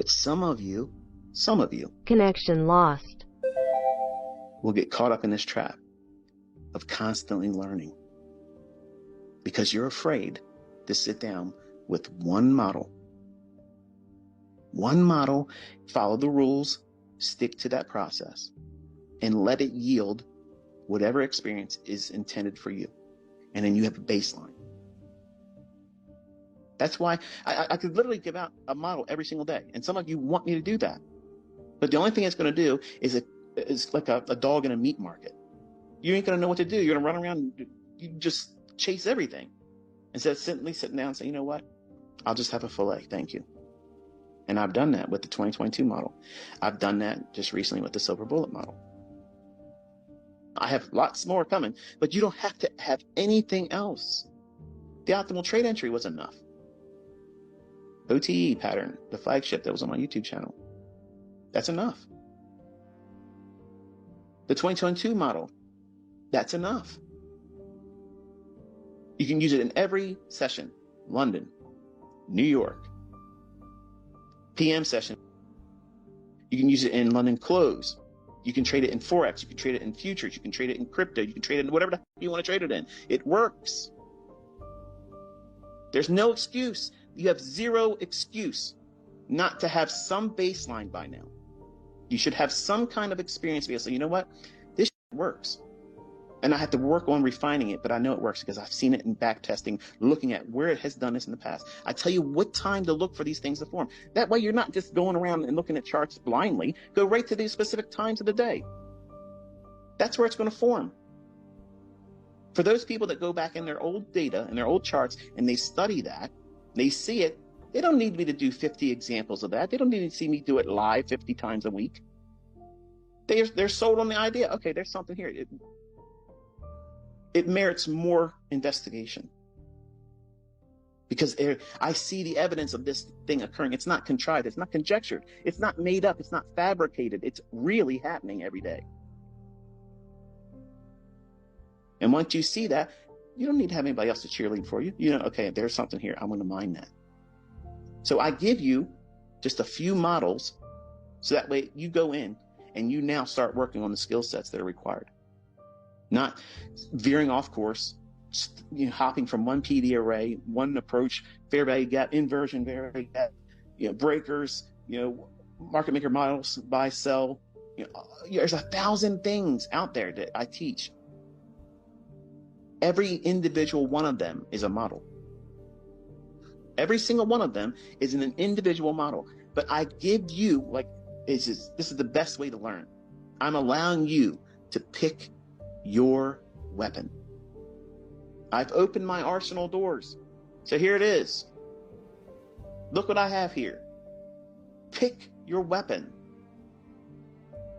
But some of you Connection lost. will get caught up in this trap of constantly learning because you're afraid to sit down with one model, follow the rules, stick to that process, and let it yield whatever experience is intended for you. And then you have a baseline. That's why I could literally give out a model every single day. And some of you want me to do that. But the only thing it's going to do is like a dog in a meat market. You ain't going to know what to do. You're going to run around and you just chase everything. Instead of simply sitting down and saying, you know what? I'll just have a filet. Thank you. And I've done that with the 2022 model. I've done that just recently with the silver bullet model. I have lots more coming, but you don't have to have anything else. The optimal trade entry was enough. OTE pattern, the flagship that was on my YouTube channel. That's enough. The 2022 model, that's enough. You can use it in every session. London, New York, PM session. You can use it in London close. You can trade it in Forex. You can trade it in futures. You can trade it in crypto. You can trade it in whatever the heck you want to trade it in. It works. There's no excuse. You have zero excuse not to have some baseline by now. You should have some kind of experience to say, you know what? This works. And I have to work on refining it, but I know it works because I've seen it in back testing, looking at where it has done this in the past. I tell you what time to look for these things to form. That way you're not just going around and looking at charts blindly. Go right to these specific times of the day. That's where it's going to form. For those people that go back in their old data and their old charts and they study that, they see it, they don't need me to do 50 examples of that. They don't need to see me do it live 50 times a week. They're sold on the idea. Okay, there's something here. It merits more investigation because I see the evidence of this thing occurring. It's not contrived. It's not conjectured. It's not made up. It's not fabricated. It's really happening every day. And once you see that, you don't need to have anybody else to cheerlead for you. You know, okay, there's something here. I'm going to mine that. So I give you just a few models so that way you go in and you now start working on the skill sets that are required. Not veering off course, hopping from one PD array, one approach, fair value gap, inversion value gap, breakers, market maker models, buy, sell. There's 1,000 things out there that I teach. Every individual one of them is a model. Every single one of them is an individual model. But I give you, this is the best way to learn. I'm allowing you to pick your weapon. I've opened my arsenal doors. So here it is. Look what I have here. Pick your weapon.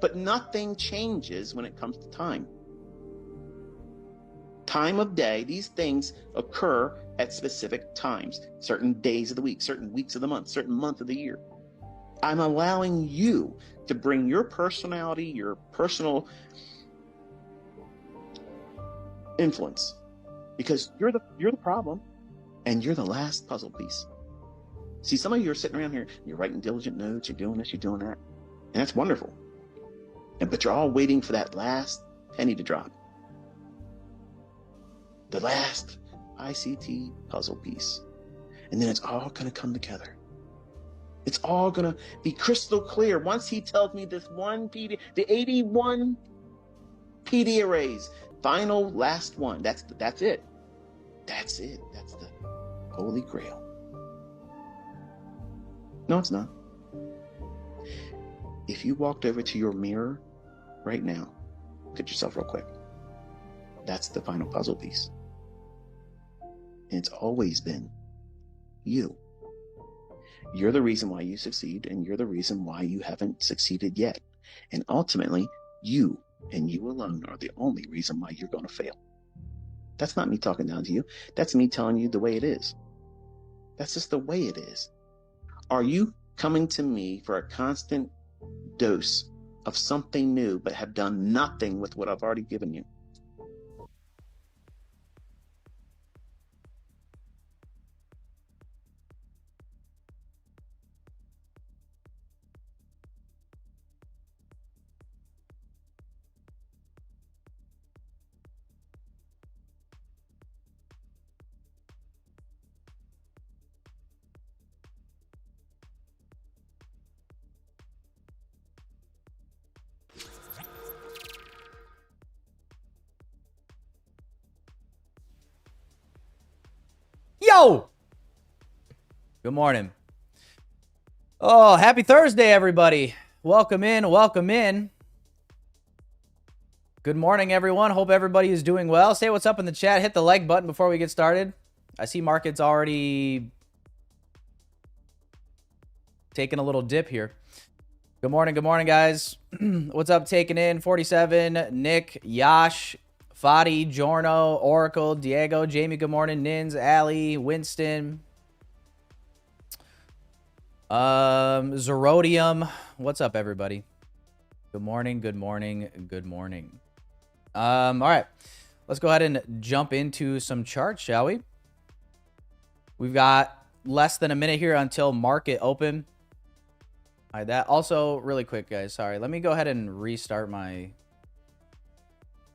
But nothing changes when it comes to time. Time of day, these things occur at specific times, certain days of the week, certain weeks of the month, certain month of the year. I'm allowing you to bring your personality, your personal influence, because you're the problem and you're the last puzzle piece. See, some of you are sitting around here, you're writing diligent notes, you're doing this, you're doing that, and that's wonderful. But you're all waiting for that last penny to drop. The last ICT puzzle piece. And then it's all going to come together. It's all going to be crystal clear. Once he tells me this one PD, the 81 PD arrays, final last one. That's it. That's it. That's the Holy Grail. No, it's not. If you walked over to your mirror right now, look at yourself real quick. That's the final puzzle piece. And it's always been you. You're the reason why you succeed, and you're the reason why you haven't succeeded yet. And ultimately, you and you alone are the only reason why you're going to fail. That's not me talking down to you. That's me telling you the way it is. That's just the way it is. Are you coming to me for a constant dose of something new, but have done nothing with what I've already given you? Yo! Good morning. Oh, happy Thursday, everybody. Welcome in. Welcome in. Good morning, everyone. Hope everybody is doing well. Say what's up in the chat. Hit the like button before we get started. I see markets already taking a little dip here. Good morning, guys. What's up, taking in? 47, Nick, Yash, Fadi, Jorno, Oracle, Diego, Jamie, good morning, Nins, Ali, Winston, Zerodium. What's up, everybody? Good morning, good morning, good morning. All right, let's go ahead and jump into some charts, shall we? We've got less than a minute here until market open. All right, that also really quick, guys. Sorry, let me go ahead and restart my.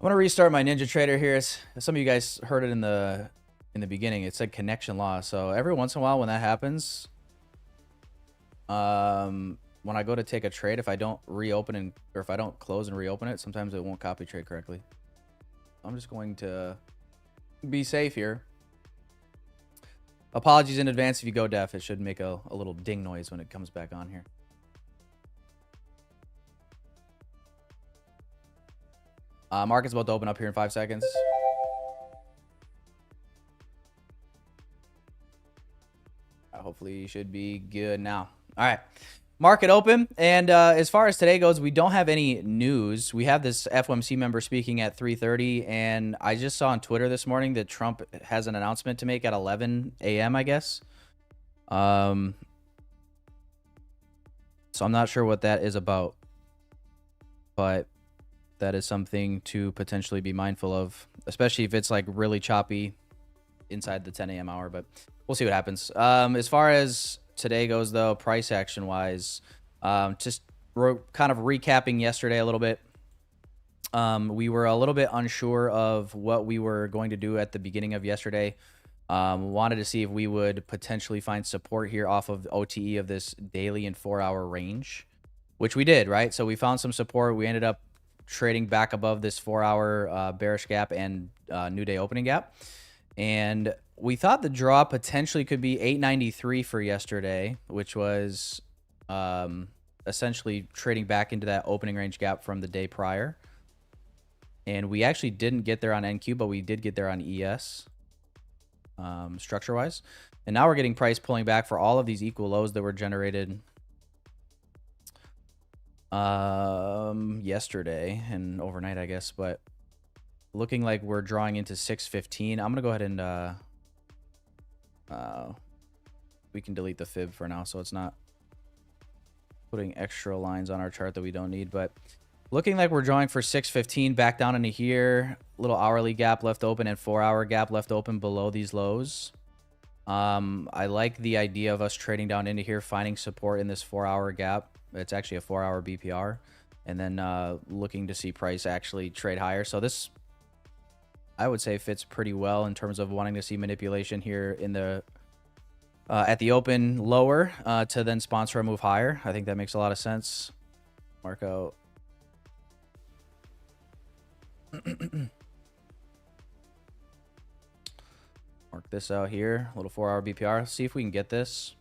I'm gonna restart my NinjaTrader here. Some of you guys heard it in the beginning. It said connection loss. So every once in a while, when that happens, when I go to take a trade, if I don't reopen or if I don't close and reopen it, sometimes it won't copy trade correctly. I'm just going to be safe here. Apologies in advance if you go deaf. It should make a little ding noise when it comes back on here. Market's about to open up here in 5 seconds. Hopefully you should be good now. All right. Market open. And as far as today goes, we don't have any news. We have this FOMC member speaking at 3:30. And I just saw on Twitter this morning that Trump has an announcement to make at 11 a.m., I guess. So I'm not sure what that is about. But that is something to potentially be mindful of, especially if it's like really choppy inside the 10 a.m. hour, but we'll see what happens. As far as today goes, though, price action wise, just kind of recapping yesterday a little bit. We were a little bit unsure of what we were going to do at the beginning of yesterday. Wanted to see if we would potentially find support here off of OTE of this daily and 4-hour range, which we did, right? So we found some support. We ended up trading back above this 4-hour bearish gap and new day opening gap. And we thought the draw potentially could be 893 for yesterday, which was essentially trading back into that opening range gap from the day prior. And we actually didn't get there on NQ, but we did get there on ES structure-wise. And now we're getting price pulling back for all of these equal lows that were generated yesterday and overnight, I guess, but looking like we're drawing into 615. I'm gonna go ahead and we can delete the fib for now, so it's not putting extra lines on our chart that we don't need. But looking like we're drawing for 615 back down into here. Little hourly gap left open and 4-hour gap left open below these lows. I like the idea of us trading down into here, finding support in this 4-hour gap. It's actually a 4-hour BPR, and then looking to see price actually trade higher. So this, I would say, fits pretty well in terms of wanting to see manipulation here in the at the open lower to then sponsor a move higher. I think that makes a lot of sense. Mark out. Mark this out here. A little 4-hour BPR. See if we can get this.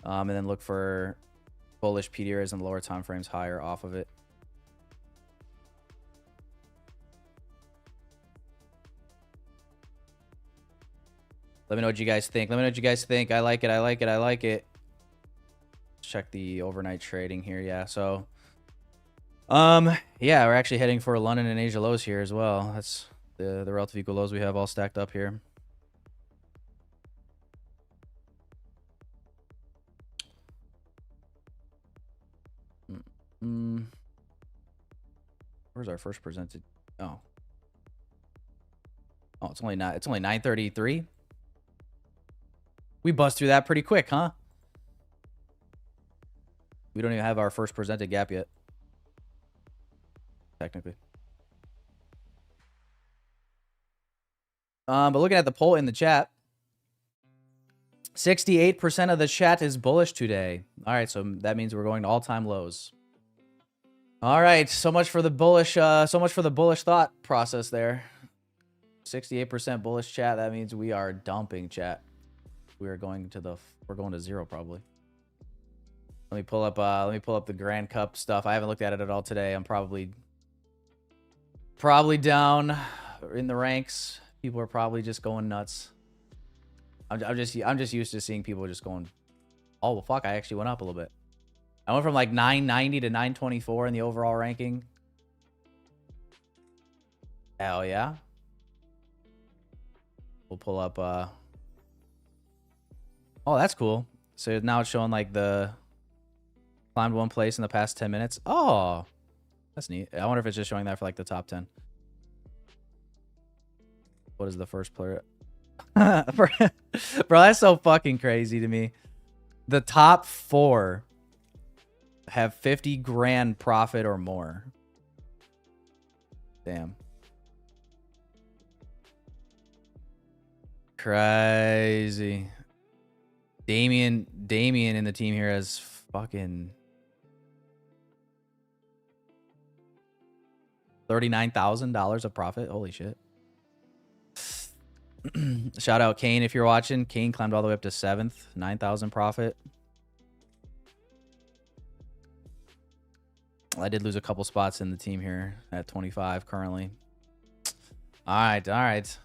And then look for bullish PDRs and lower time frames higher off of it. Let me know what you guys think. Let me know what you guys think. I like it. I like it. I like it. Check the overnight trading here. Yeah. So, yeah, we're actually heading for London and Asia lows here as well. That's the relative equal lows we have all stacked up here. Where's our first presented? Oh, it's only 9:33. We bust through that pretty quick, huh? We don't even have our first presented gap yet, technically. But looking at the poll in the chat, 68% of the chat is bullish today. All right, so that means we're going to all-time lows. All right, so much for the bullish thought process there. 68% bullish chat. That means we are dumping chat. We're going to 0 probably. Let me pull up the Grand Cup stuff. I haven't looked at it at all today. I'm probably down in the ranks. People are probably just going nuts. I'm just used to seeing people just going, oh well, fuck, I actually went up a little bit. I went from like 990 to 924 in the overall ranking. Hell yeah. We'll pull up oh, that's cool. So now it's showing like the climbed one place in the past 10 minutes. Oh, that's neat. I wonder if it's just showing that for like the top 10. What is the first player? Bro, that's so fucking crazy to me. The top 4 have 50 grand profit or more. Damn. Crazy. Damien in the team here has fucking $39,000 of profit. Holy shit. Shout out Kane if you're watching. Kane climbed all the way up to 7th, 9,000 profit. I did lose a couple spots in the team here at 25 currently. All right.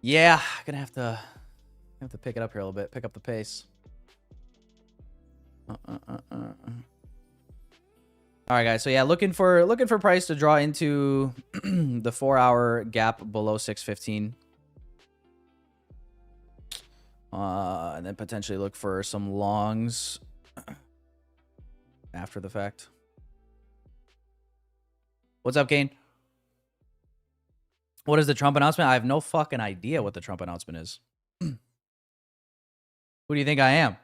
Yeah, gonna have to pick it up here a little bit. Pick up the pace. All right, guys. So yeah, looking for price to draw into the 4-hour gap below 615. And then potentially look for some longs after the fact. What's up, Kane? What is the Trump announcement? I have no fucking idea what the Trump announcement is. Who do you think I am?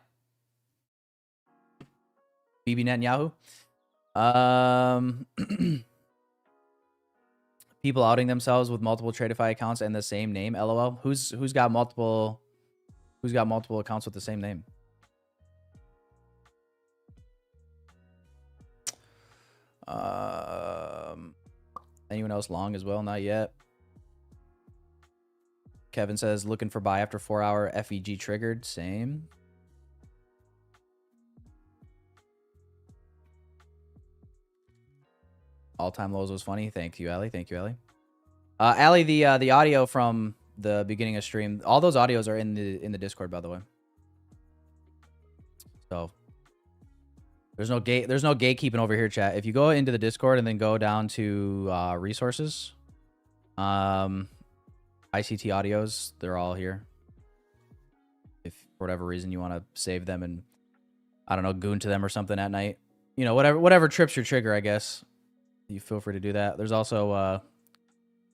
Bibi Netanyahu? People outing themselves with multiple Tradeify accounts and the same name. LOL. Who's got multiple accounts with the same name? Anyone else long as well? Not yet. Kevin says looking for buy after 4-hour FEG triggered. Same. All-time lows was funny. Thank you, Ali. Thank you, Ali. Ali, the audio from the beginning of stream, all those audios are in the Discord, by the way. So there's no gatekeeping over here, chat. If you go into the Discord and then go down to resources, ICT audios, they're all here. If for whatever reason you want to save them and, I don't know, goon to them or something at night, you know, whatever trips your trigger, I guess, you feel free to do that. There's also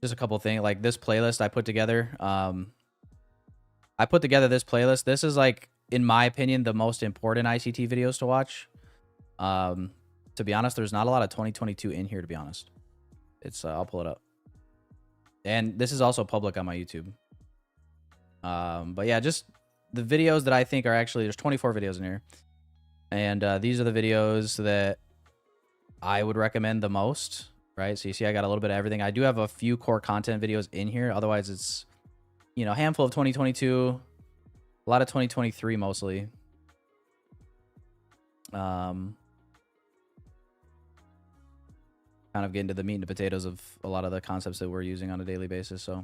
just a couple things like this playlist I put together. I put together this playlist. This is, like, in my opinion, the most important ICT videos to watch. To be honest, there's not a lot of 2022 in here, to be honest. It's I'll pull it up. And this is also public on my YouTube. But yeah, just the videos that I think are actually, there's 24 videos in here. And these are the videos that I would recommend the most, right? So you see I got a little bit of everything. I do have a few core content videos in here. Otherwise it's, you know, a handful of 2022, a lot of 2023 mostly. Kind of get into the meat and potatoes of a lot of the concepts that we're using on a daily basis. So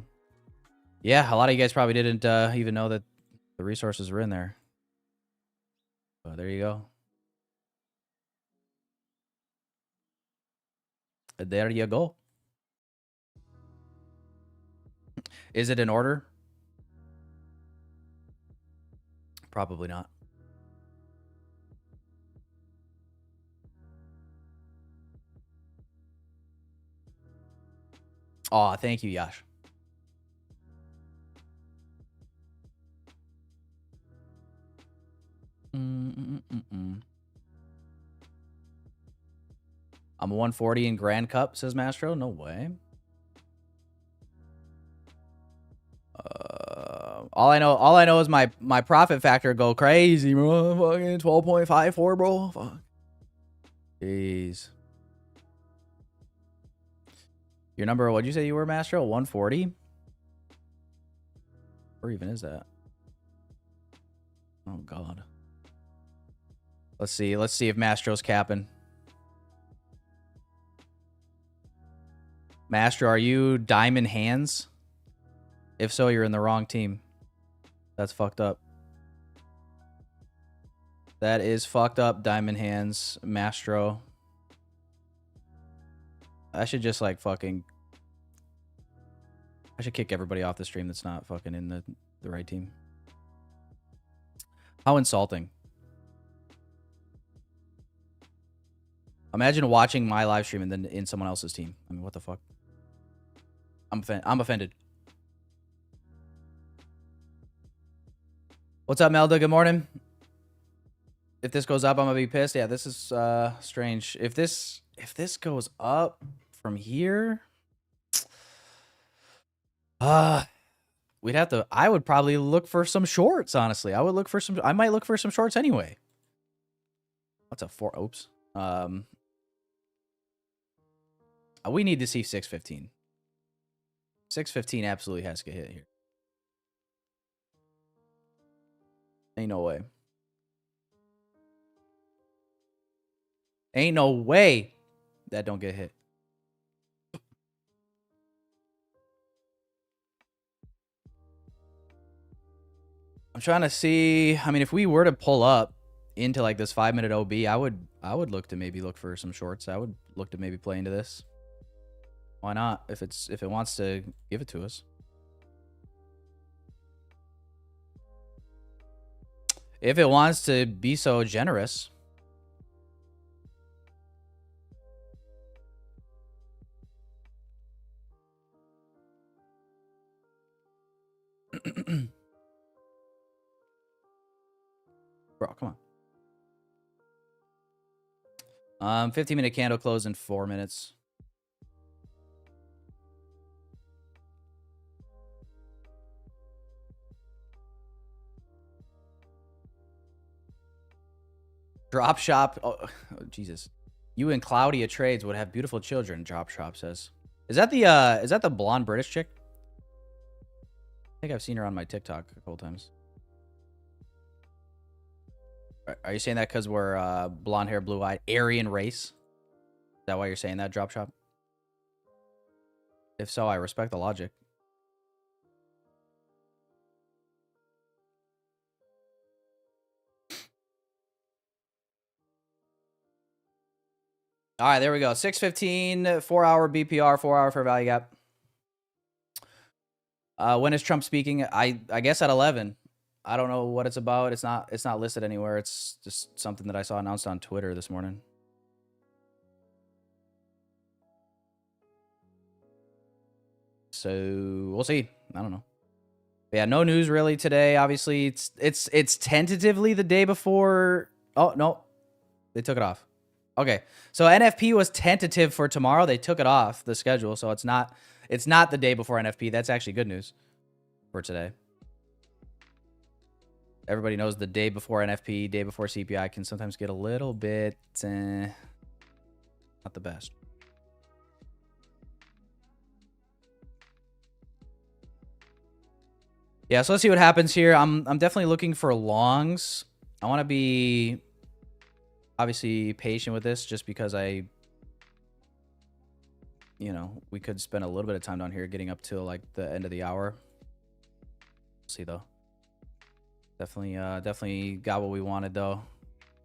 yeah, a lot of you guys probably didn't even know that the resources were in there. So there you go. There you go. Is it in order? Probably not. Oh, thank you, Yash. I'm a 140 in Grand Cup, says Mastro. No way. All I know is my profit factor go crazy, bro. Fucking 12.54, bro. Fuck. Jeez. Your number, what'd you say you were, Mastro? 140? Where even is that? Oh God. Let's see if Mastro's capping. Mastro, are you diamond hands? If so, you're in the wrong team. That's fucked up. That is fucked up, diamond hands, Mastro. I should just like fucking... I should kick everybody off the stream that's not fucking in the right team. How insulting. Imagine watching my live stream and then in someone else's team. I mean, what the fuck? I'm offended. What's up, Melda? Good morning. If this goes up, I'm gonna be pissed. Yeah, this is strange. If this goes up from here, we'd have to. I would probably look for some shorts. Honestly, I might look for some shorts anyway. What's a 4? Oops. We need to see 615. 615 absolutely has to get hit here. Ain't no way. Ain't no way that don't get hit. I'm trying to see. I mean, if we were to pull up into like this 5-minute OB, I would look to maybe look for some shorts. I would look to maybe play into this. Why not? If it wants to give it to us. If it wants to be so generous. Bro, come on. 15-minute candle close in 4 minutes. Drop shop. Oh, Jesus. You and Claudia Trades would have beautiful children, Drop shop says. Is that the blonde British chick? I think I've seen her on my TikTok a couple times. Are you saying that because we're blonde hair, blue eyed, Aryan race? Is that why you're saying that, Drop shop? If so, I respect the logic. All right, there we go. 6:15, 4-hour BPR, 4-hour fair value gap. When is Trump speaking? I guess at 11. I don't know what it's about. It's not listed anywhere. It's just something that I saw announced on Twitter this morning. So we'll see. I don't know. But yeah, no news really today. Obviously, it's tentatively the day before. Oh no, they took it off. Okay, so NFP was tentative for tomorrow. They took it off the schedule, so it's not the day before NFP. That's actually good news for today. Everybody knows the day before NFP, day before CPI can sometimes get a little bit not the best. Yeah, so let's see what happens here. I'm definitely looking for longs. I want to be obviously patient with this just because we could spend a little bit of time down here getting up till like the end of the hour. We'll see though. Definitely got what we wanted though.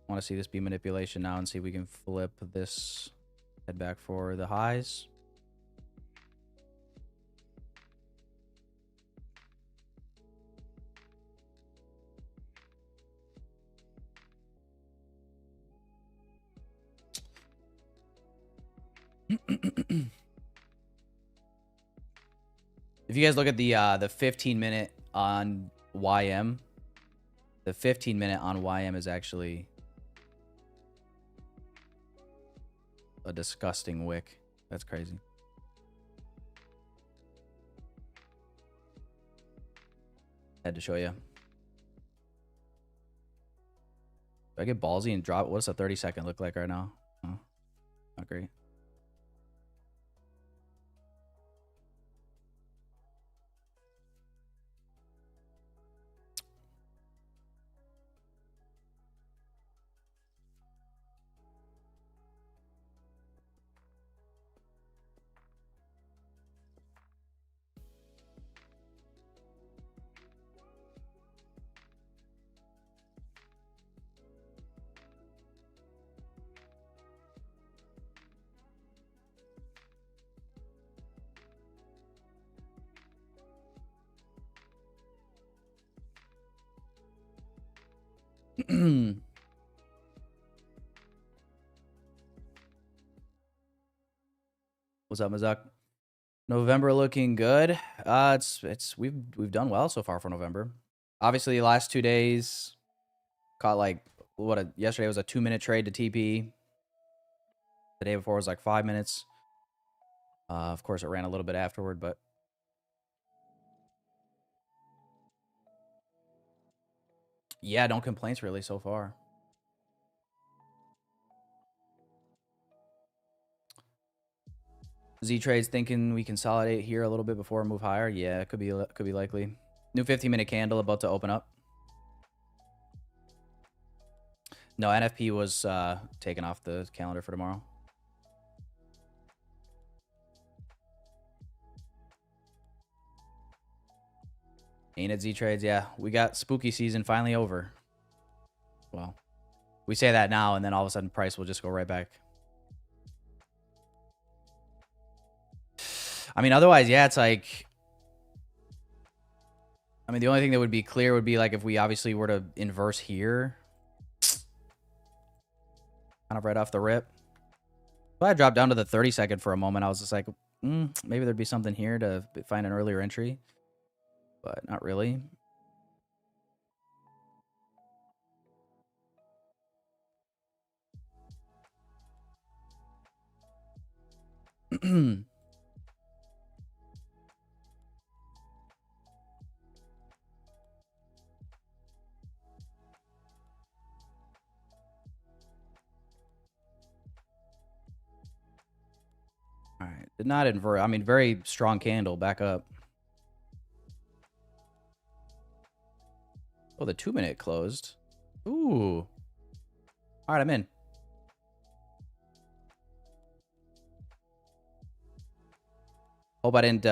Want to see this be manipulation now and see if we can flip this, head back for the highs. If you guys look at the 15-minute on YM, the 15-minute on YM is actually a disgusting wick. That's crazy. Had to show you. Do I get ballsy and drop? What's a 30-second look like right now? Oh, not great. What's up, Mazak? November looking good. We've done well so far for November. Obviously, the last 2 days caught like yesterday was a 2-minute trade to TP. The day before was like 5 minutes. Of course, it ran a little bit afterward, but yeah, no complaints really so far. Z Trade's thinking we consolidate here a little bit before we move higher. Yeah, it could be likely. New 15-minute candle about to open up. No, NFP was taken off the calendar for tomorrow. Ain't it, Z Trades? Yeah, we got spooky season finally over. Well, we say that now, and then all of a sudden price will just go right back. I mean, otherwise, yeah, it's like... I mean, the only thing that would be clear would be like if we obviously were to inverse here. Kind of right off the rip. If I dropped down to the 30-second for a moment, I was just like, maybe there'd be something here to find an earlier entry. But not really. All right, did not invert. I mean, very strong candle back up. Oh, the 2-minute closed. Ooh. All right, I'm in. Hope I didn't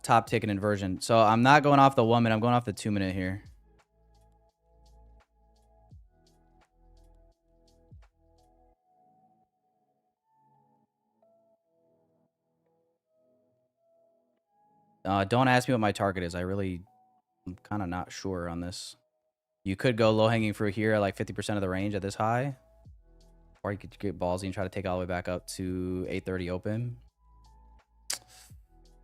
top tick an inversion. So I'm not going off the 1 minute. I'm going off the 2-minute here. Don't ask me what my target is. I'm kind of not sure on this. You could go low hanging fruit here at like 50% of the range at this high. Or you could get ballsy and try to take it all the way back up to 8:30 open.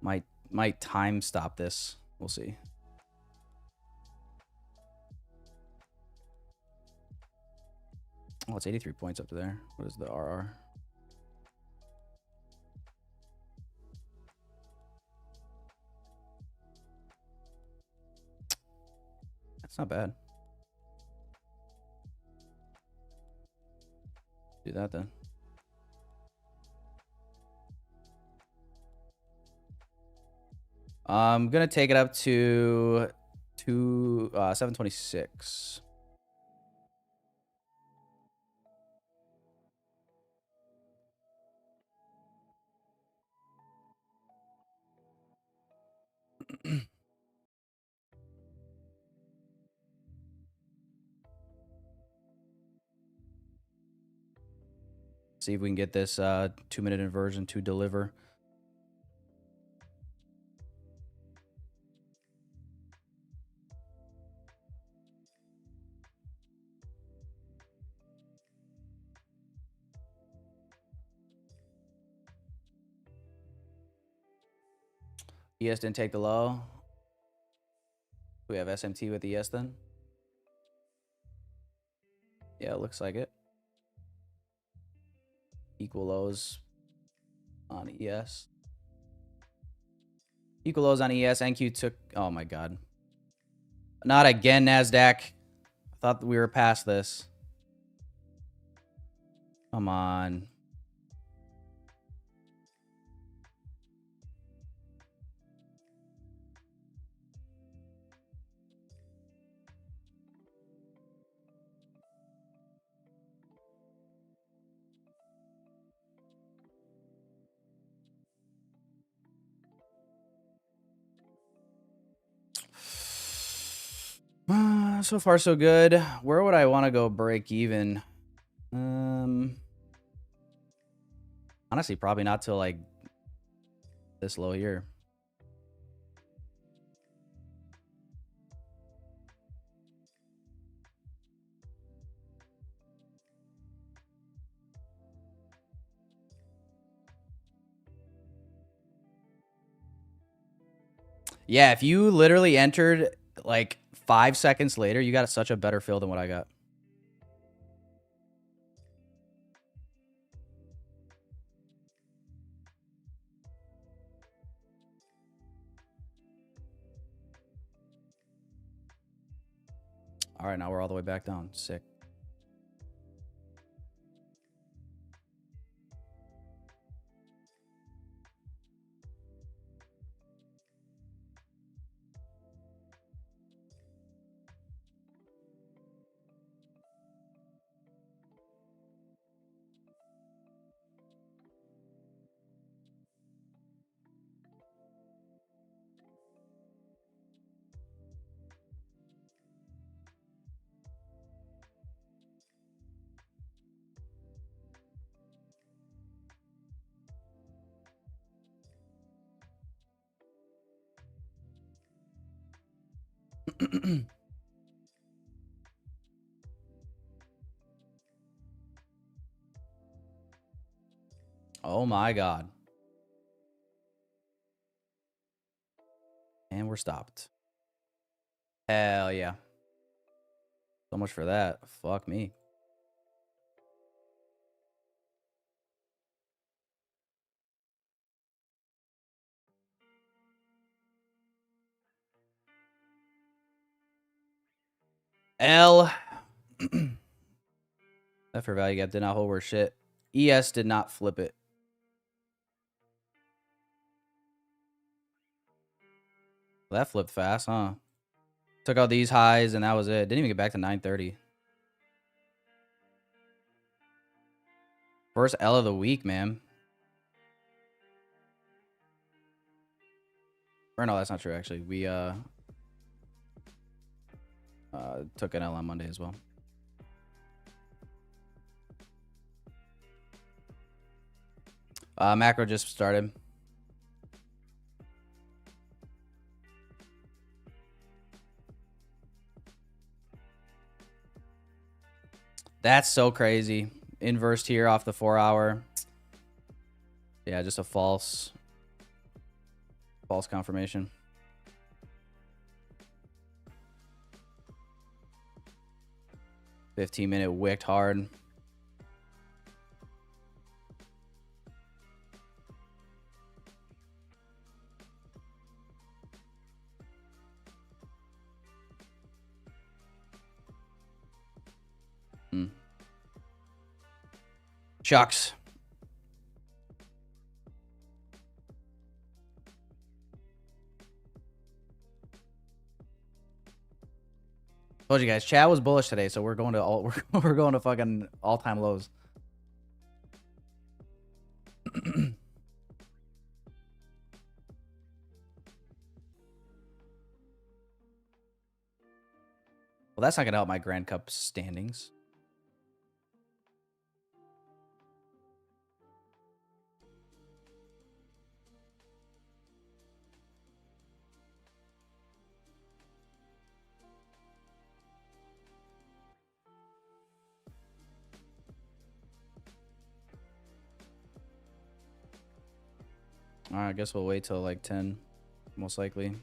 Might time stop this. We'll see. Oh, it's 83 points up to there. What is the RR? That's not bad. Do that then. I'm gonna take it up to 726. See if we can get this 2-minute inversion to deliver. ES didn't take the low. We have SMT with ES then. Yeah, it looks like it. Equal lows on ES. Equal lows on ES. NQ took... Oh my god. Not again, NASDAQ. I thought we were past this. Come on. So far, so good. Where would I want to go break even? Honestly, probably not till like this low here. Yeah, if you literally entered like 5 seconds later, you got such a better fill than what I got. All right, now we're all the way back down. Sick. Oh my God. And we're stopped. Hell yeah. So much for that. Fuck me. L. That for value gap did not hold worth shit. ES did not flip it. That flipped fast, huh? Took out these highs and that was it. Didn't even get back to 930. First L of the week, man. Or no, that's not true, actually. We took an L on Monday as well. Macro just started. That's so crazy. Inversed here off the 4-hour. Yeah, just a false confirmation. $15-minute wicked hard. Shucks. Told you guys, Chad was bullish today, so we're going to we're going to fucking all-time lows. Well, that's not gonna help my Grand Cup standings. All right, I guess we'll wait till like 10, most likely.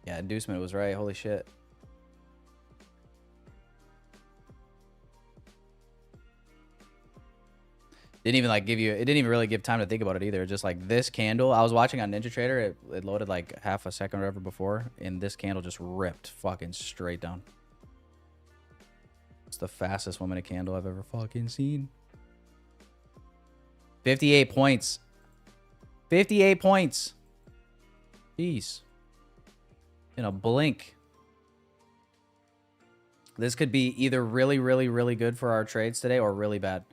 Yeah, inducement was right. Holy shit. Didn't even like give you, it didn't even really give time to think about it either. Just like this candle, I was watching on Ninja Trader, it loaded like half a second or whatever before, and this candle just ripped fucking straight down. It's the fastest 1 minute candle I've ever fucking seen. 58 points. 58 points. Jeez. In a blink. This could be either really, really, really good for our trades today or really bad.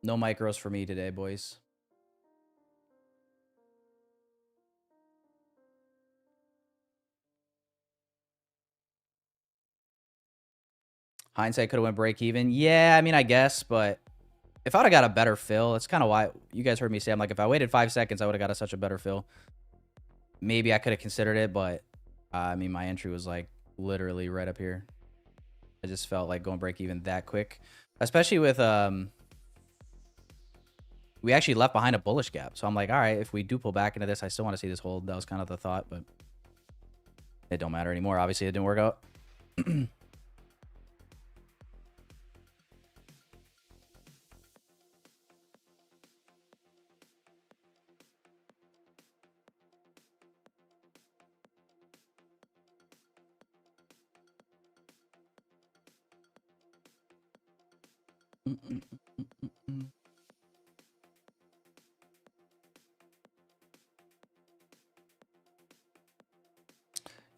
No micros for me today, boys. Hindsight could have went break even. Yeah, I mean, I guess, but if I would have got a better fill, it's kind of why you guys heard me say, I'm like, if I waited 5 seconds, I would have got such a better fill. Maybe I could have considered it, but I mean, my entry was like literally right up here. I just felt like going break even that quick, especially with, we actually left behind a bullish gap. So I'm like, all right, if we do pull back into this, I still want to see this hold. That was kind of the thought, but it don't matter anymore. Obviously, it didn't work out.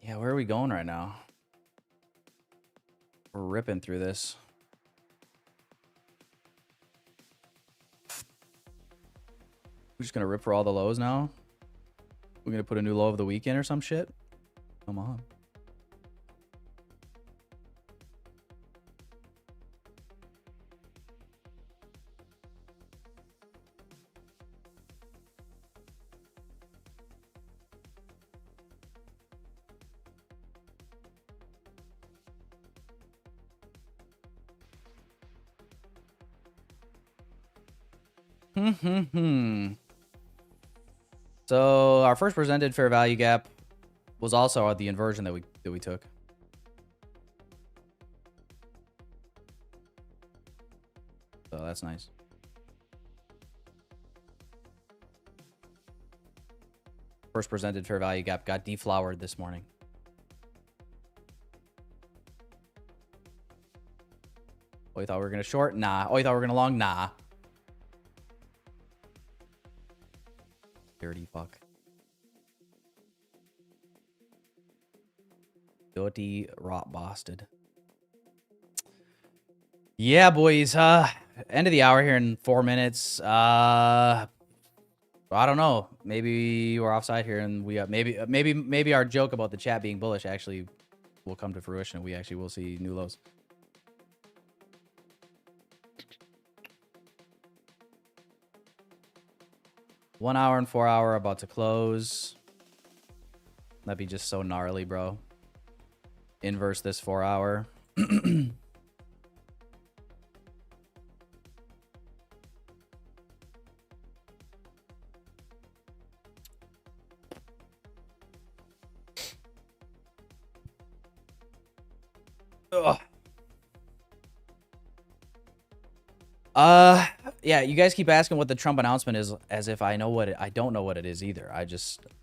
Yeah, where are we going right now? We're ripping through this. We're just gonna rip for all the lows now. We're gonna put a new low of the weekend or some shit. Come on. So our first presented fair value gap was also the inversion that we took. So that's nice. First presented fair value gap got deflowered this morning. Oh, you thought we were gonna short? Nah. Oh, you thought we were gonna long? Nah. Dirty fuck. Dirty rot bastard. Yeah, boys. End of the hour here in 4 minutes. I don't know. Maybe we're offside here, and we maybe our joke about the chat being bullish actually will come to fruition. We actually will see new lows. One hour and 4 hour about to close. That'd be just so gnarly, bro. Inverse this 4 hour. Ugh. Yeah, you guys keep asking what the Trump announcement is as if I know what I don't know what it is either.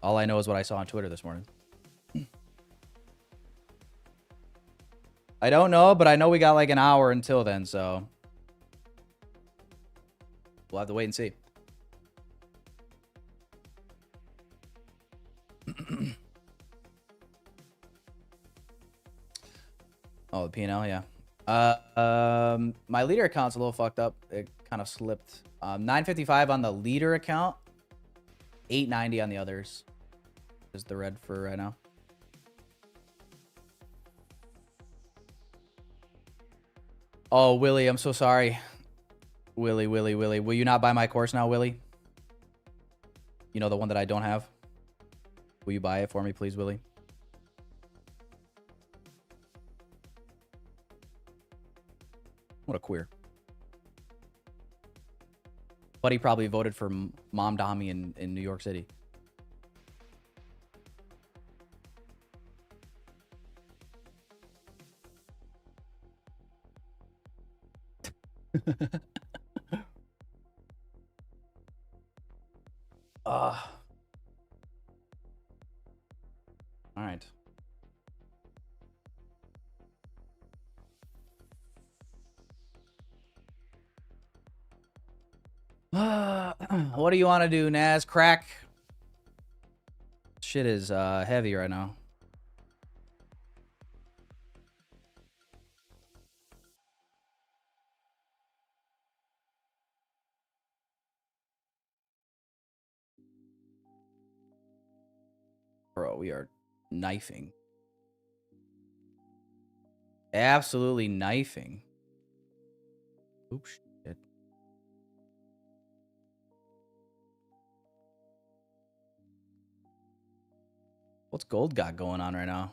All I know is what I saw on Twitter this morning. I don't know, but I know we got like an hour until then, so we'll have to wait and see. Oh, the P&L, yeah. My leader account's a little fucked up. It kind of slipped. 955 on the leader account, 890 on the others. Is the red for right now. Oh, Willie, I'm so sorry. Willie. Will you not buy my course now, Willie? You know, the one that I don't have. Will you buy it for me, please, Willie? What a queer. But he probably voted for Mom Dami in New York City. All right. What do you want to do, Naz? Crack? Shit is heavy right now. Bro, we are knifing. Absolutely knifing. Oops, shit. What's gold got going on right now?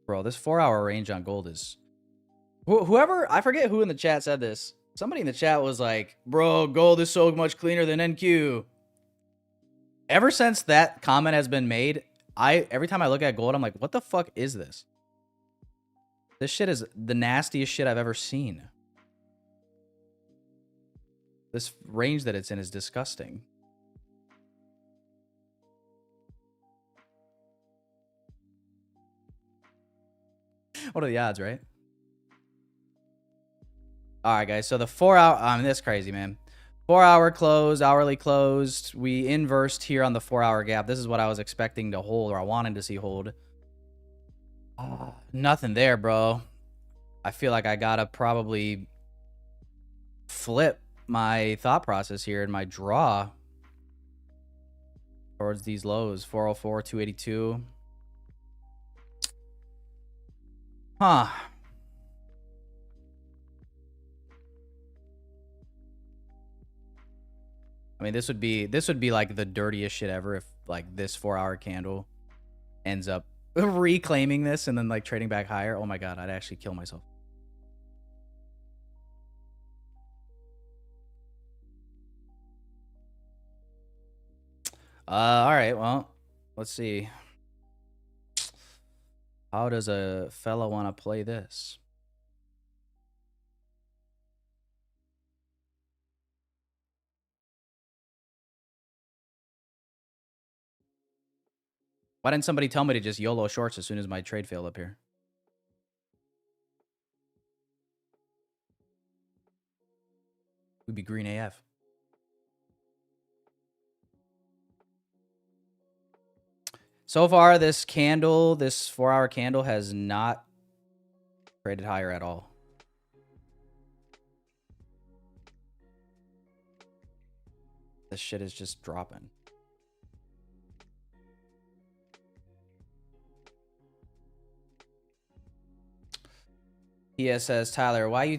Bro, this 4-hour range on gold is... Whoever, I forget who in the chat said this. Somebody in the chat was like, bro, gold is so much cleaner than NQ. Ever since that comment has been made, every time I look at gold, I'm like, what the fuck is this? This shit is the nastiest shit I've ever seen. This range that it's in is disgusting. What are the odds, right? All right, guys. So the 4-hour, I mean, that's crazy, man. 4-hour closed, hourly closed. We inversed here on the 4-hour gap. This is what I was expecting to hold, or I wanted to see hold. Nothing there, bro. I feel like I gotta probably flip my thought process here in my draw towards these lows. 404, 282. Huh. I mean, this would be like the dirtiest shit ever if like this 4-hour candle ends up reclaiming this and then like trading back higher. Oh my god, I'd actually kill myself. All right, well, let's see. How does a fella want to play this? Why didn't somebody tell me to just YOLO shorts as soon as my trade failed up here? We'd be green AF. So far, this candle, this 4-hour candle has not traded higher at all. This shit is just dropping. PS says, Tyler, why you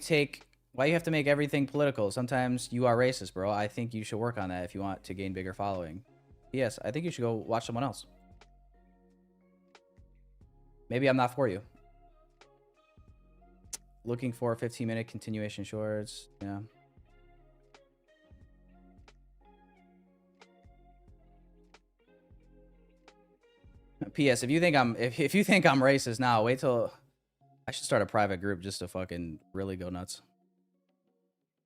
have to make everything political? Sometimes you are racist, bro. I think you should work on that if you want to gain bigger following. Yes, I think you should go watch someone else. Maybe I'm not for you. Looking for 15-minute continuation shorts. Yeah. PS, if you think I'm racist now, wait till I should start a private group just to fucking really go nuts.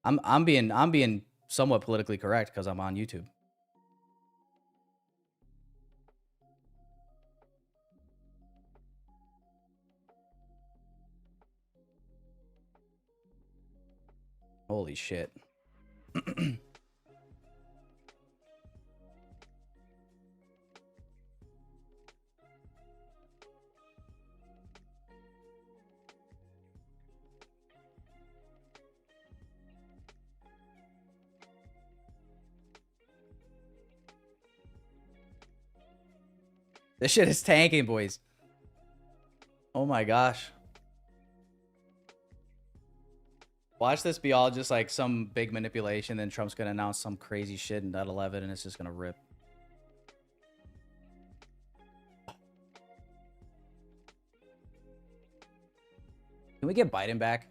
I'm being somewhat politically correct because I'm on YouTube. Holy shit. This shit is tanking, boys. Oh my gosh. Watch this be all just like some big manipulation, then Trump's gonna announce some crazy shit in that 11, and it's just gonna rip. Can we get Biden back?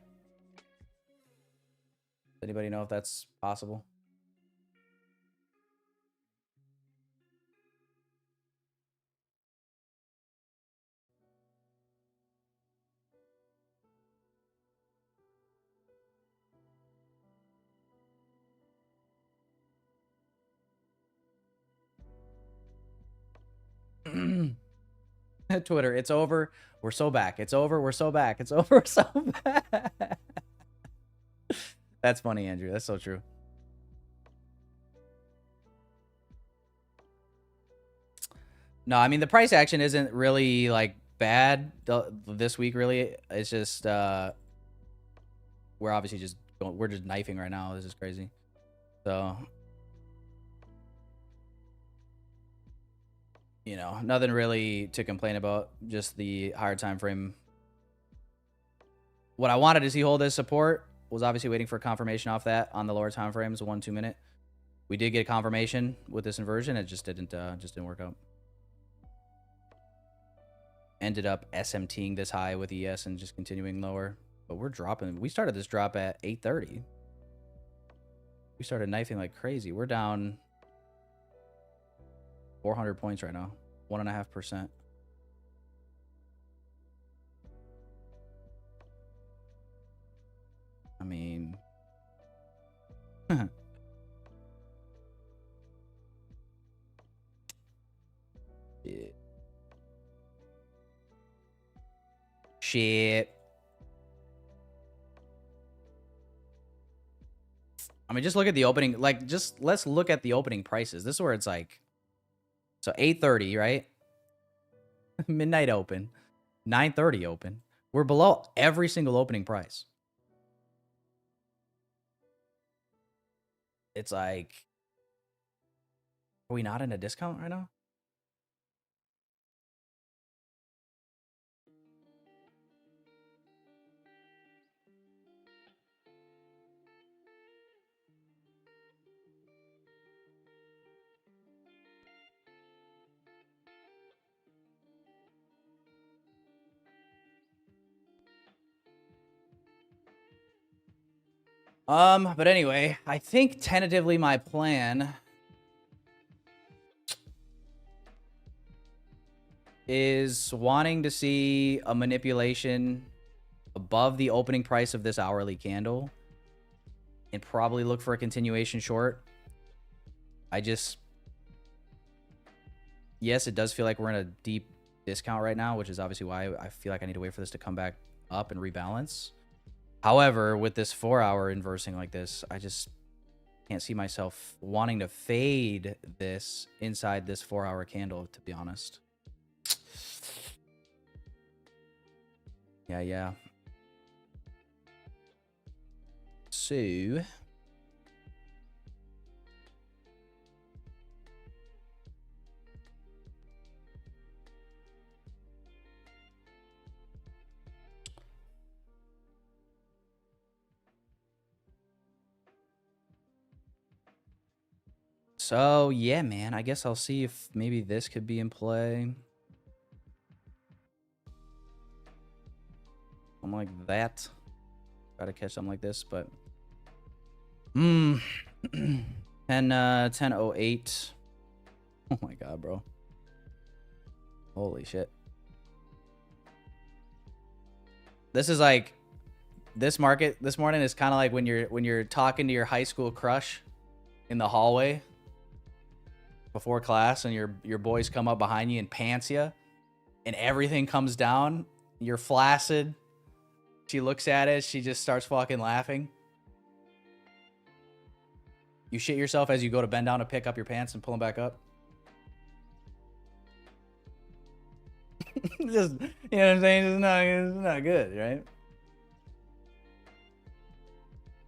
Does anybody know if that's possible? Twitter, it's over. We're so back. It's over. We're so back. It's over. We're so back. That's funny, Andrew. That's so true. No, I mean, the price action isn't really like bad this week, really. It's just we're obviously just we're just knifing right now. This is crazy. So, you know, nothing really to complain about, just the higher time frame. What I wanted to see hold as support was obviously waiting for confirmation off that on the lower time frames, 1-2 minute. We did get confirmation with this inversion. It just didn't work out. Ended up SMTing this high with ES and just continuing lower. But we're dropping. We started this drop at 8:30. We started knifing like crazy. We're down 400 points right now. 1.5%. I mean, yeah. Shit. I mean, just look at the opening. Like, just let's look at the opening prices. This is where it's like, so 8:30, right? Midnight open, 9:30 open. We're below every single opening price. It's like, are we not in a discount right now? But anyway, I think tentatively my plan is wanting to see a manipulation above the opening price of this hourly candle and probably look for a continuation short. Yes, it does feel like we're in a deep discount right now, which is obviously why I feel like I need to wait for this to come back up and rebalance. However, with this 4-hour inversing like this, I just can't see myself wanting to fade this inside this 4-hour candle, to be honest. Yeah. So, yeah, man, I guess I'll see if maybe this could be in play. Something like that. Try to catch something like this, but 10:08. Oh my god, bro. Holy shit. This is like, this market this morning is kind of like when you're talking to your high school crush in the hallway before class, and your boys come up behind you and pants you, and everything comes down. You're flaccid. She looks at it. She just starts fucking laughing. You shit yourself as you go to bend down to pick up your pants and pull them back up. Just, you know what I'm saying? It's not good, right?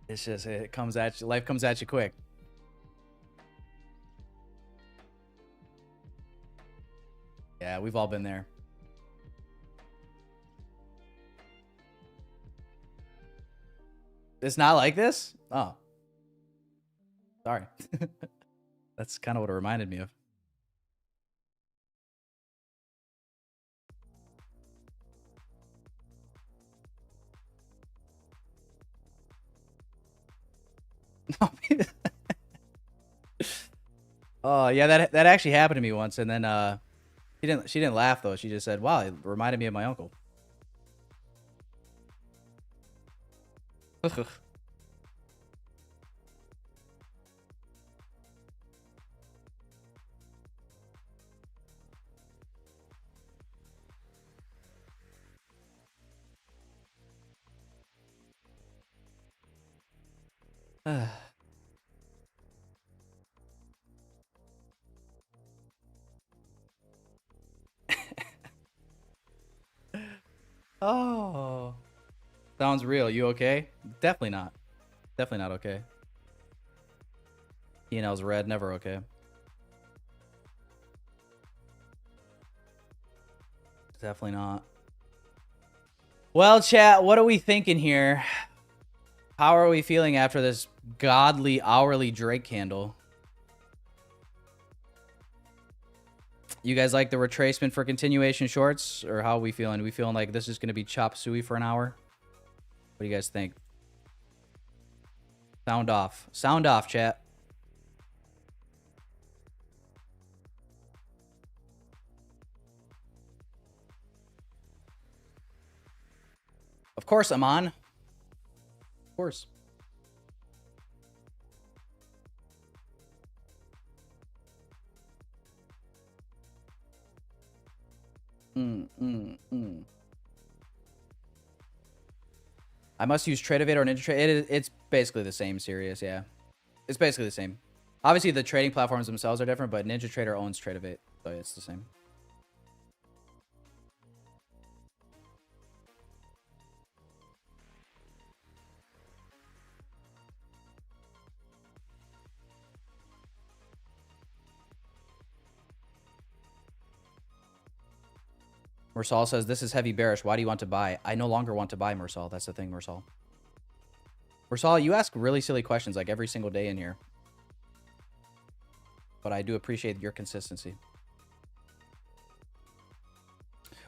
It's just, it comes at you. Life comes at you quick. Yeah, we've all been there. It's not like this? Oh. Sorry. That's kind of what it reminded me of. Oh, yeah, that actually happened to me once, and then she didn't laugh though. She just said, "Wow, it reminded me of my uncle." Oh, sounds real. You okay? Definitely not. Definitely not okay. P&L's red, never okay. Definitely not. Well, chat, what are we thinking here? How are we feeling after this godly hourly Drake candle? You guys like the retracement for continuation shorts? Or how are we feeling? Are we feeling like this is going to be chop suey for an hour? What do you guys think? Sound off. Sound off, chat. Of course I'm on. Of course. I must use Tradeify or NinjaTrade. It's basically the same, serious, yeah. It's basically the same. Obviously, the trading platforms themselves are different, but NinjaTrader owns Tradeify, so it's the same. Mersal says, this is heavy bearish. Why do you want to buy? I no longer want to buy, Mersal. That's the thing, Mersal. Mersal, you ask really silly questions like every single day in here. But I do appreciate your consistency.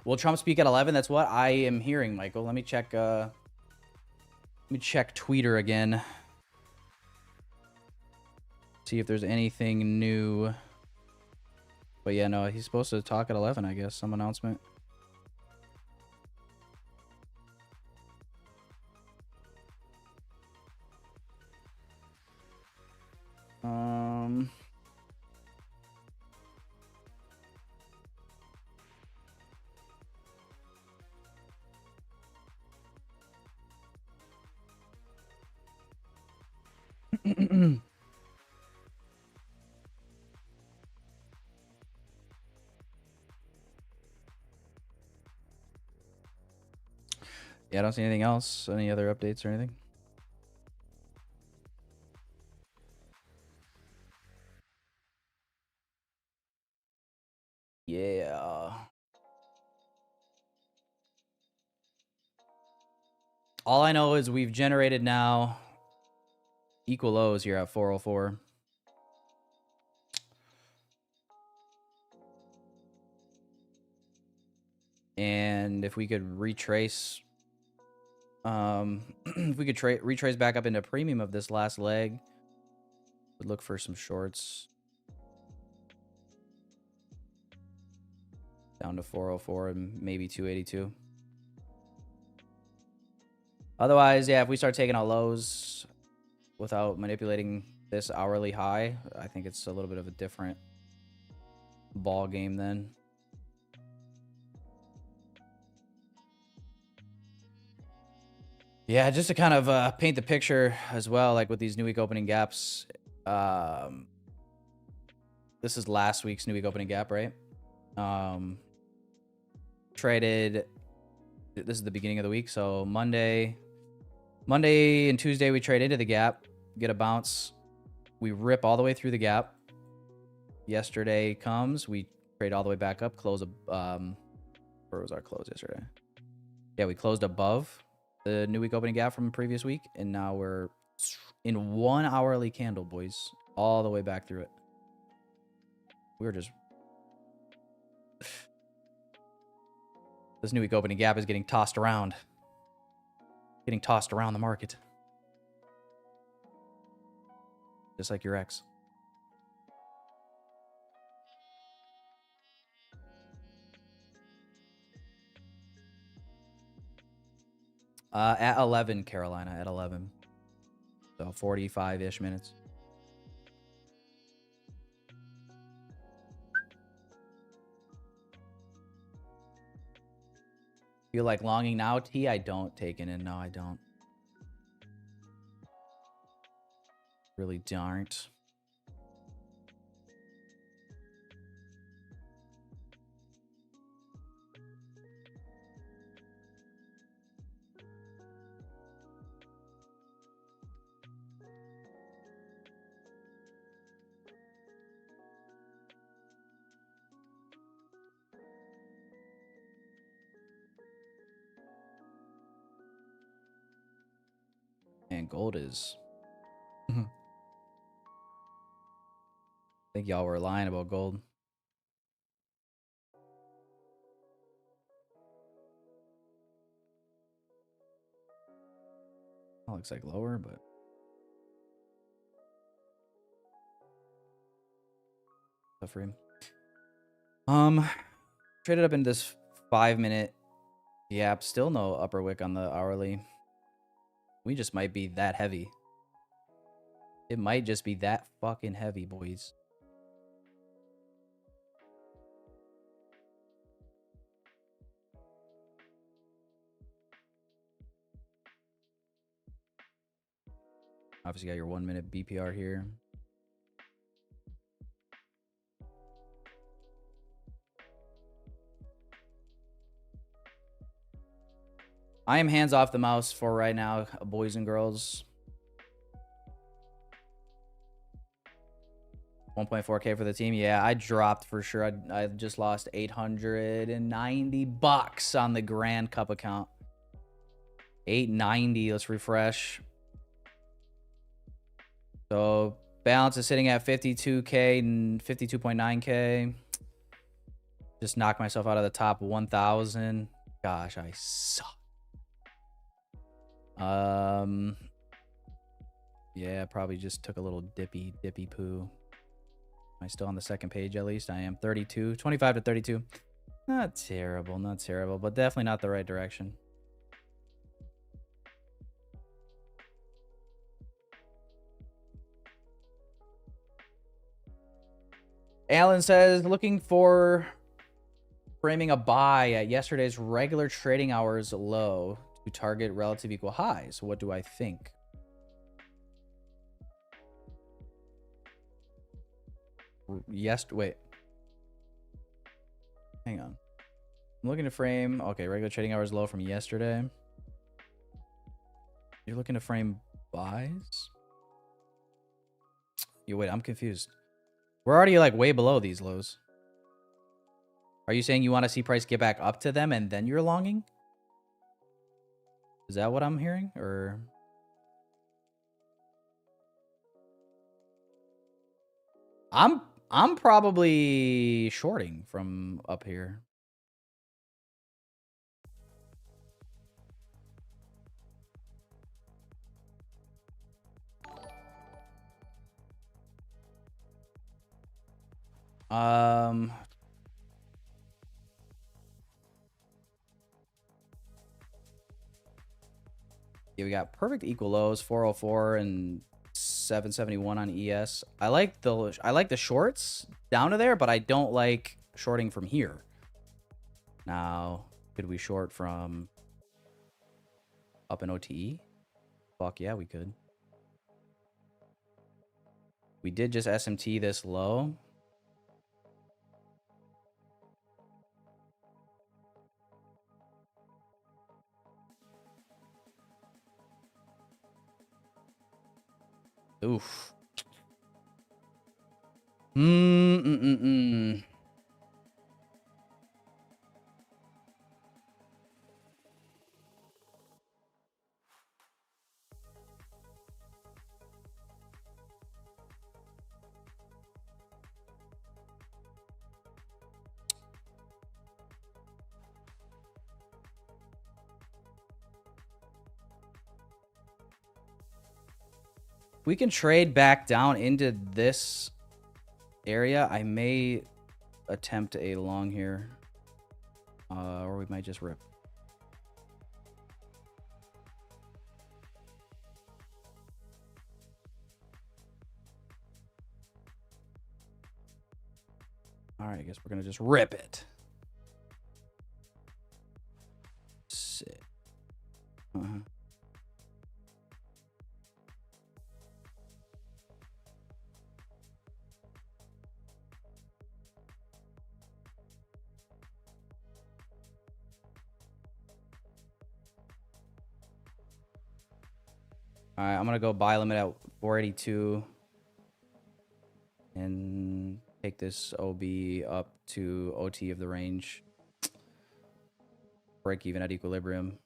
Will Trump speak at 11? That's what I am hearing, Michael. Let me check Twitter again. See if there's anything new. But yeah, no, he's supposed to talk at 11, I guess. Some announcement. Yeah, I don't see anything else. Any other updates or anything? Yeah. All I know is we've generated now equal lows here at 404. And if we could retrace, if we could retrace back up into premium of this last leg, we'd look for some shorts. Down to 404 and maybe 282. Otherwise, yeah, if we start taking out lows without manipulating this hourly high, I think it's a little bit of a different ball game then. Yeah, just to kind of paint the picture as well, like with these new week opening gaps. This is last week's new week opening gap, right? Traded, this is the beginning of the week, so Monday and Tuesday we trade into the gap, get a bounce, we rip all the way through the gap. Yesterday comes, we trade all the way back up, close where was our close yesterday? Yeah, we closed above the new week opening gap from the previous week, and now we're in 1 hourly candle, boys, all the way back through it. We're just this new week opening gap is getting tossed around the market, just like your ex. At 11, Carolina, at 11. So 45-ish minutes. Feel like longing now, T? I don't. Taking in. No, I don't. Really don't. And gold is. I think y'all were lying about gold. That looks like lower, but tough for him. Traded up in this 5-minute gap. Still no upper wick on the hourly. We just might be that heavy. It might just be that fucking heavy, boys. Obviously, got your 1-minute BPR here. I am hands off the mouse for right now, boys and girls. 1.4K for the team. Yeah, I dropped for sure. I just lost $890 on the Grand Cup account. 890. Let's refresh. So balance is sitting at 52K and 52.9K. Just knocked myself out of the top 1,000. Gosh, I suck. Yeah, probably just took a little dippy poo. Am I still on the second page at least? I am. 32, 25 to 32. Not terrible, but definitely not the right direction. Alan says, looking for framing a buy at yesterday's regular trading hours low to target relative equal highs. What do I think? Yes, wait. Hang on. I'm looking to frame, okay, regular trading hours low from yesterday. You're looking to frame buys? Wait, I'm confused. We're already like way below these lows. Are you saying you want to see price get back up to them and then you're longing? Is that what I'm hearing? Or I'm probably shorting from up here. Yeah, we got perfect equal lows, 404 and 771 on ES. I like the shorts down to there, but I don't like shorting from here. Now, could we short from up in OTE? Fuck yeah, we could. We did just SMT this low. Oof. We can trade back down into this area. I may attempt a long here. Or we might just rip. All right, I guess we're going to just rip it. Sit. Uh-huh. All right, I'm going to go buy limit at 482 and take this OB up to OT of the range. Break even at equilibrium.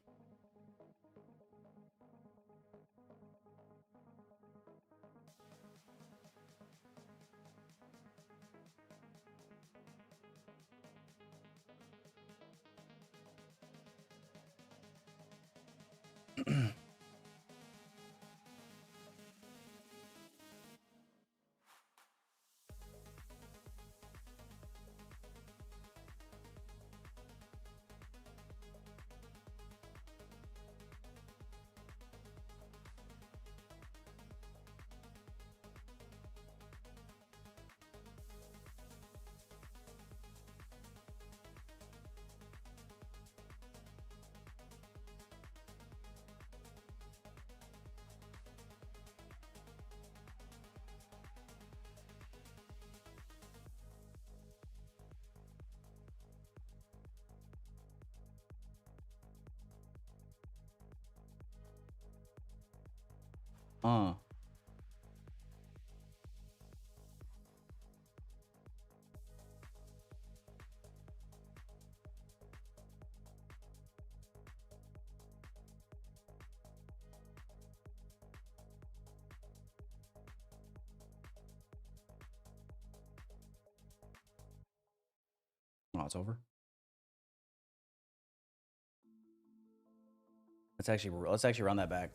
Oh, it's over. Let's actually run that back.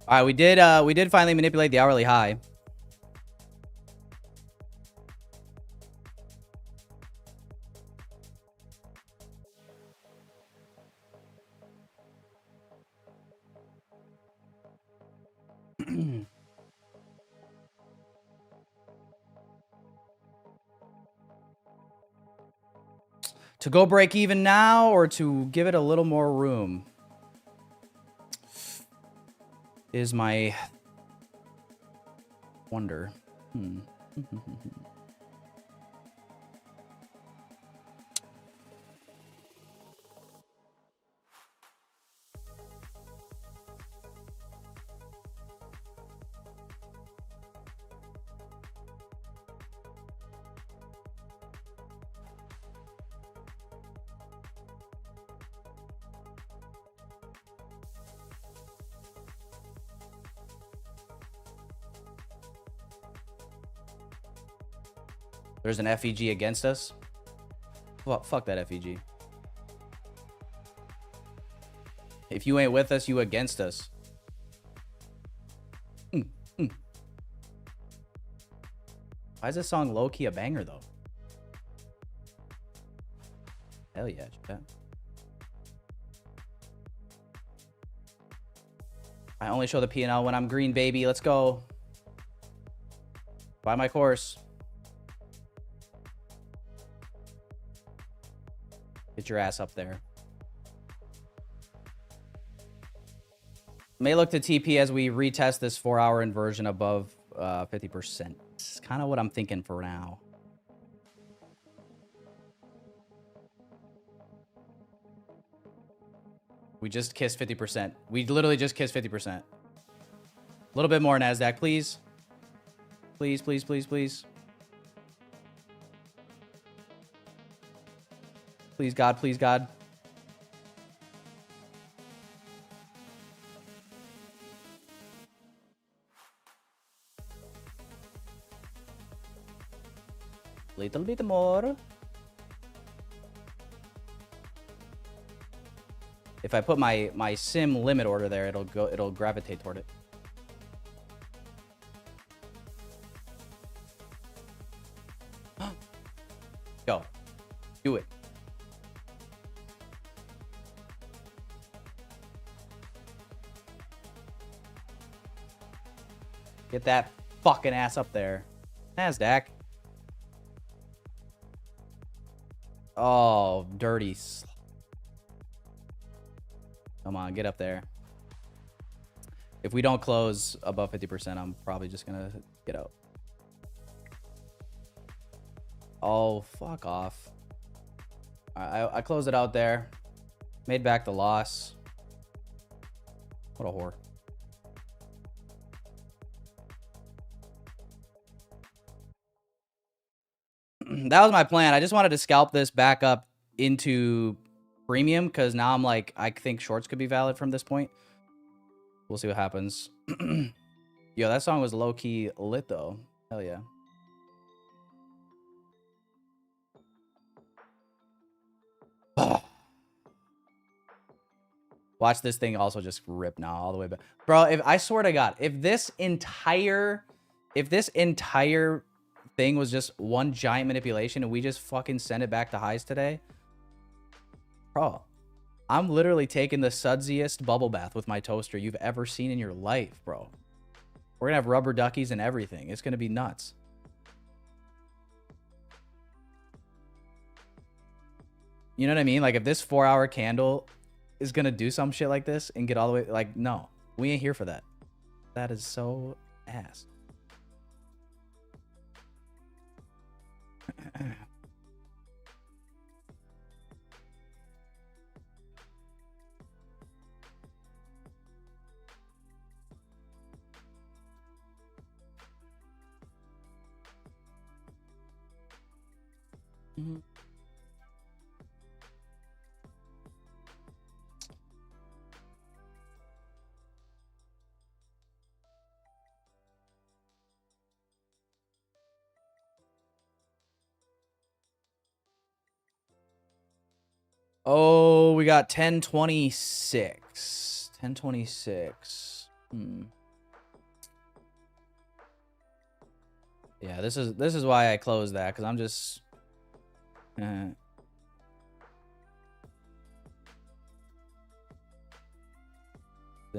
All right, we did finally manipulate the hourly high. To go break even now or to give it a little more room is my wonder. There's an FEG against us. Well, fuck that FEG. If you ain't with us, you against us. Why is this song low-key a banger, though? Hell yeah, chat. I only show the P&L when I'm green, baby. Let's go. Buy my course. Get your ass up there. May look to TP as we retest this 4-hour inversion above 50%. It's kind of what I'm thinking for now. We just kissed 50%. We literally just kissed 50%. A little bit more, NASDAQ, please. Please, please, please, please. Please, God, please, God. Little bit more. If I put my sim limit order there, it'll gravitate toward it. Go. Do it. Get that fucking ass up there. NASDAQ. Oh, dirty. Come on, get up there. If we don't close above 50%, I'm probably just gonna get out. Oh, fuck off. I closed it out there. Made back the loss. What a whore. That was my plan. I just wanted to scalp this back up into premium because now I'm like, I think shorts could be valid from this point. We'll see what happens. Yo, that song was low-key lit though. Hell yeah. Watch this thing also just rip now all the way back. Bro, if I swear to God, if this entire thing was just one giant manipulation and we just fucking send it back to highs today, bro, I'm literally taking the sudsiest bubble bath with my toaster you've ever seen in your life, bro. We're gonna have rubber duckies and everything. It's gonna be nuts. You know what I mean? Like if this 4-hour candle is gonna do some shit like this and get all the way, like, no, we ain't here for that. That is so ass. Mm-hmm. Oh, we got 1026. 1026. Yeah, this is why I closed that, because I'm just didn't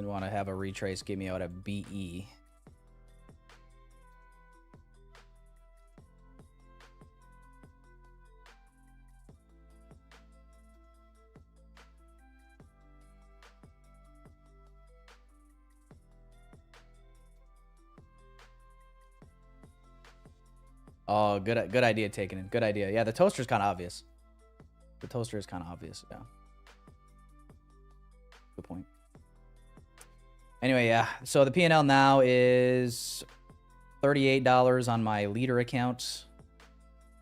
want to have a retrace get me out of BE. Oh, good idea taking it. Good idea. Yeah, the toaster's kind of obvious. The toaster is kind of obvious. Yeah. Good point. Anyway, yeah. So the P&L now is $38 on my leader account.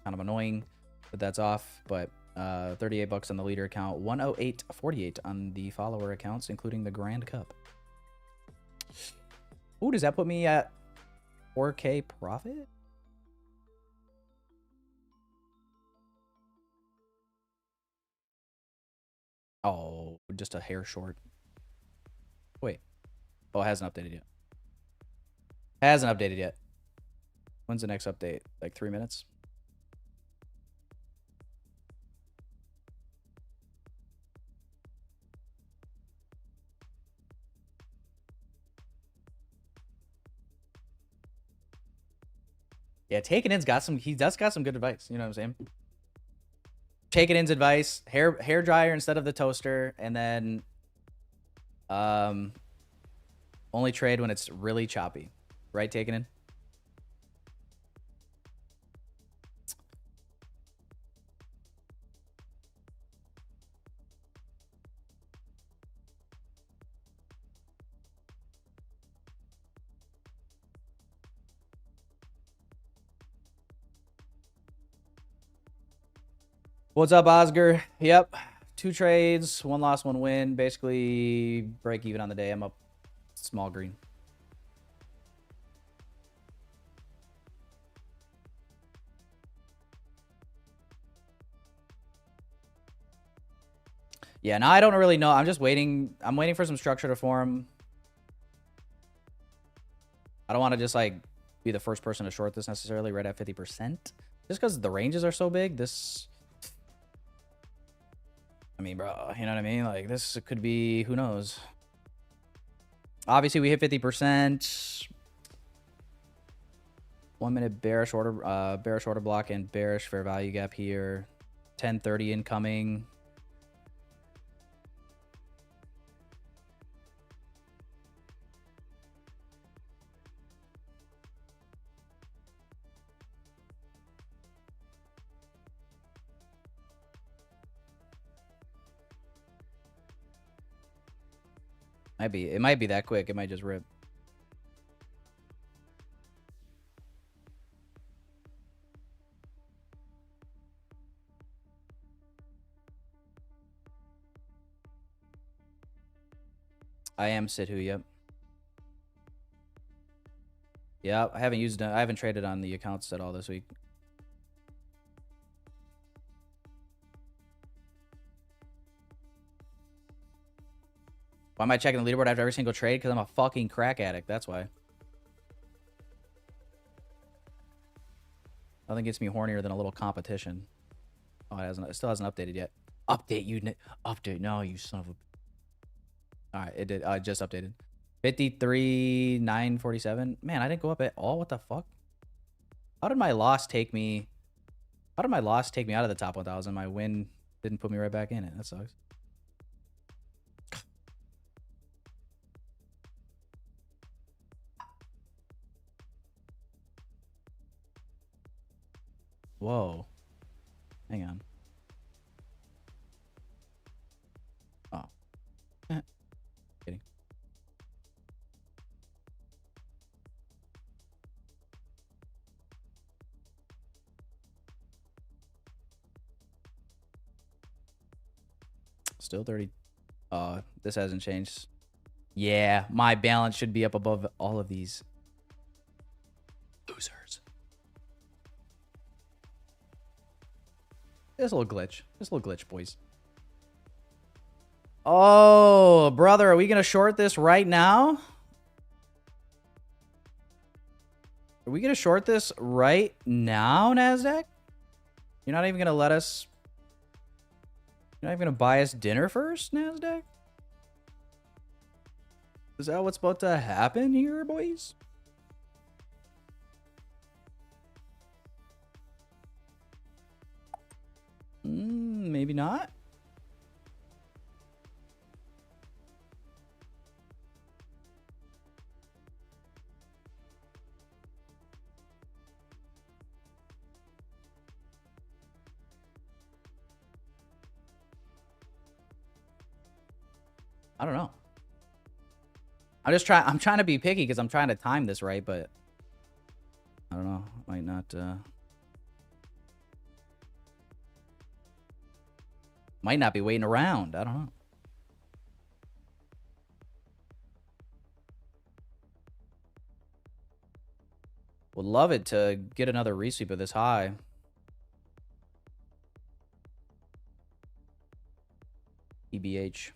Kind of annoying that that's off, but 38 bucks on the leader account, 108.48 on the follower accounts, including the Grand Cup. Ooh, does that put me at 4K profit? Oh, just a hair short. Wait. Oh, it hasn't updated yet. Hasn't updated yet. When's the next update? Like 3 minutes? Yeah, Taking In's got some, he does got some good advice. You know what I'm saying? Taking In's advice, hair dryer instead of the toaster, and then only trade when it's really choppy. Right, Taking In? What's up, Oscar? Yep. 2 trades, 1 loss, 1 win. Basically, break even on the day. I'm up small green. Yeah, now I don't really know. I'm just waiting. I'm waiting for some structure to form. I don't want to just like be the first person to short this necessarily right at 50%. Just because the ranges are so big. This, I mean, bro, you know what I mean? Like this could be, who knows? Obviously, we hit 50%. 1 minute bearish order block and bearish fair value gap here. 10:30 incoming. It might be that quick. It might just rip. I am Sithu, yep. Yeah, I haven't traded on the accounts at all this week. Why am I checking the leaderboard after every single trade? Because I'm a fucking crack addict. That's why. Nothing gets me hornier than a little competition. Oh, it still hasn't updated yet. Update, you. Update. No, you son of a... All right, it did. It just updated. 53,947. Man, I didn't go up at all. What the fuck? How did my loss take me out of the top 1,000? My win didn't put me right back in it. That sucks. Whoa. Hang on. Oh. Kidding. Still 30. This hasn't changed. Yeah, my balance should be up above all of these losers. Just a little glitch. Just a little glitch, boys. Oh, brother, are we gonna short this right now? Are we gonna short this right now, NASDAQ? You're not even gonna let us... You're not even gonna buy us dinner first, NASDAQ? Is that what's about to happen here, boys? Maybe not. I don't know. I'm trying to be picky because I'm trying to time this right, but I don't know. Might not be waiting around. I don't know. Would love it to get another resweep of this high. EBH.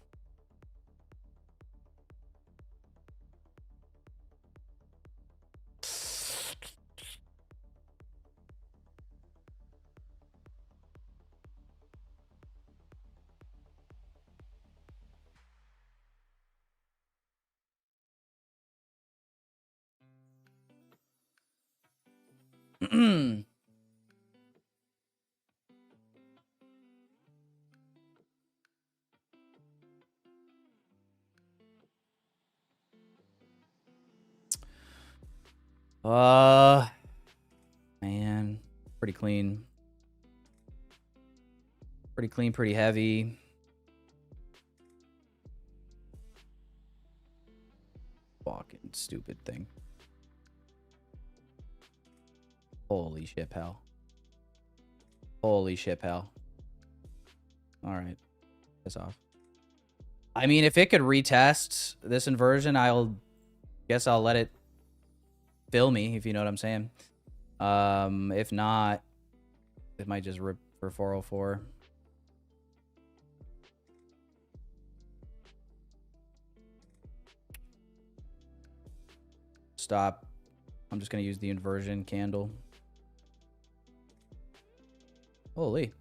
Man, pretty clean. Pretty clean, pretty heavy. Fucking stupid thing. Holy shit, pal. Holy shit, pal. All right. Piss off. I mean, if it could retest this inversion, guess I'll let it fill me, if you know what I'm saying. If not, it might just rip for 404. stop. I'm just going to use the inversion candle. Holy.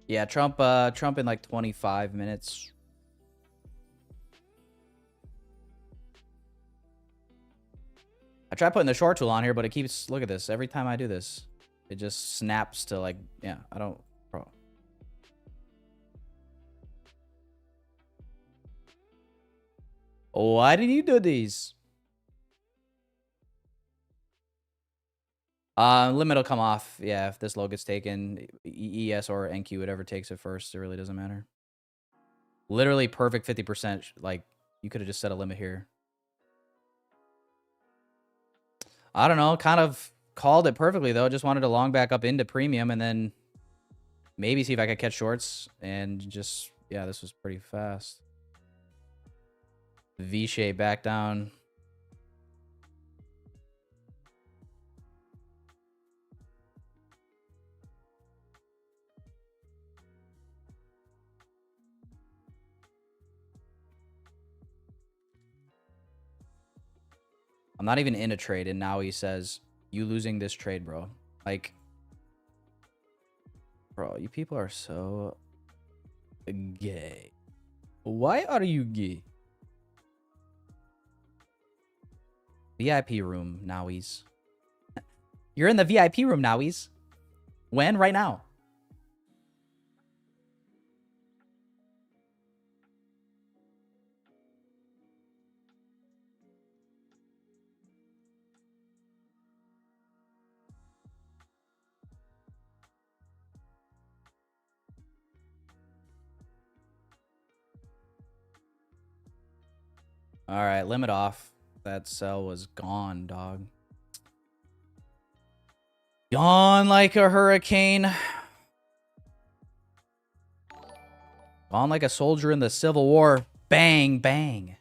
Yeah, Trump in like 25 minutes. I tried putting the short tool on here, but it keeps, look at this. Every time I do this, it just snaps to like, yeah, I don't, bro. Why did you do these? Limit will come off. Yeah, if this low gets taken, ES or NQ, whatever takes it first, it really doesn't matter. Literally perfect 50%. Like, you could have just set a limit here. I don't know. Kind of called it perfectly, though. Just wanted to long back up into premium and then maybe see if I could catch shorts. And just, yeah, this was pretty fast. V-shape back down. I'm not even in a trade, and now he says, you losing this trade, bro. Like, bro, you people are so gay. Why are you gay? VIP room, Nowies. You're in the VIP room, Nowies. When? Right now. All right, limit off. That sell was gone, dog. Gone like a hurricane. Gone like a soldier in the Civil War. Bang, bang.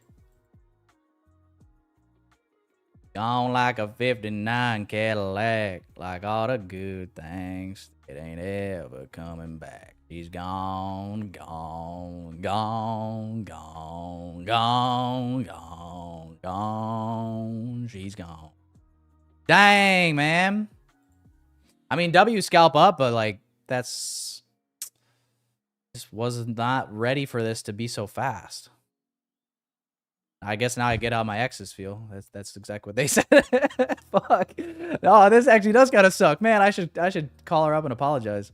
Gone like a 59 Cadillac. Like all the good things. It ain't ever coming back. She's gone, gone, gone, gone, gone, gone, gone. She's gone. Dang, man. I mean, W scalp up, but like, that's... Just was not ready for this to be so fast. I guess now I get how my exes feel. That's exactly what they said. Fuck. Oh, this actually does kind of suck. Man, I should call her up and apologize.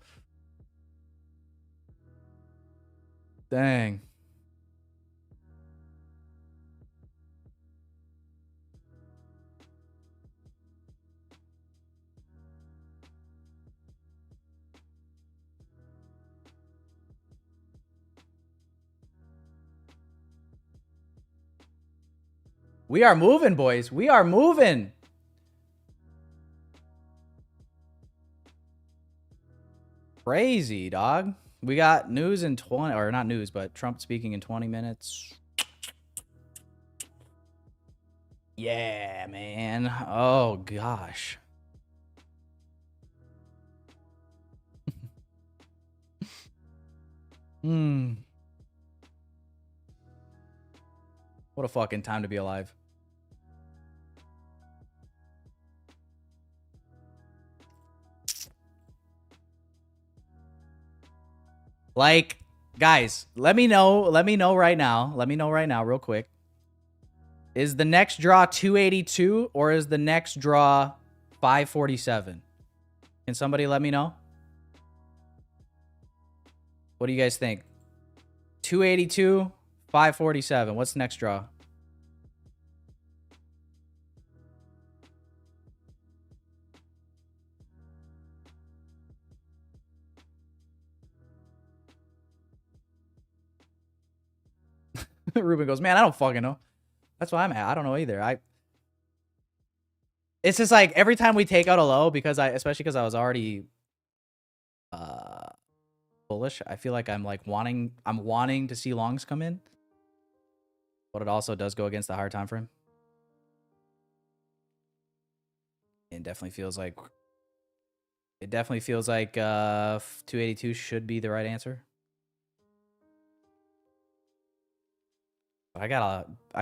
Dang. We are moving, boys. We are moving. Crazy, dog. We got news in 20, or not news, but Trump speaking in 20 minutes. Yeah, man. Oh, gosh. What a fucking time to be alive. Like, guys, let me know right now. Let me know right now, real quick. Is the next draw 282 or is the next draw 547? Can somebody let me know? What do you guys think? 282, 547. What's the next draw? Ruben goes, man, I don't fucking know. That's why I'm at. I don't know either. It's just like every time we take out a low, especially because I was already bullish, I feel like I'm wanting to see longs come in. But it also does go against the higher time frame. It definitely feels like 282 should be the right answer. But I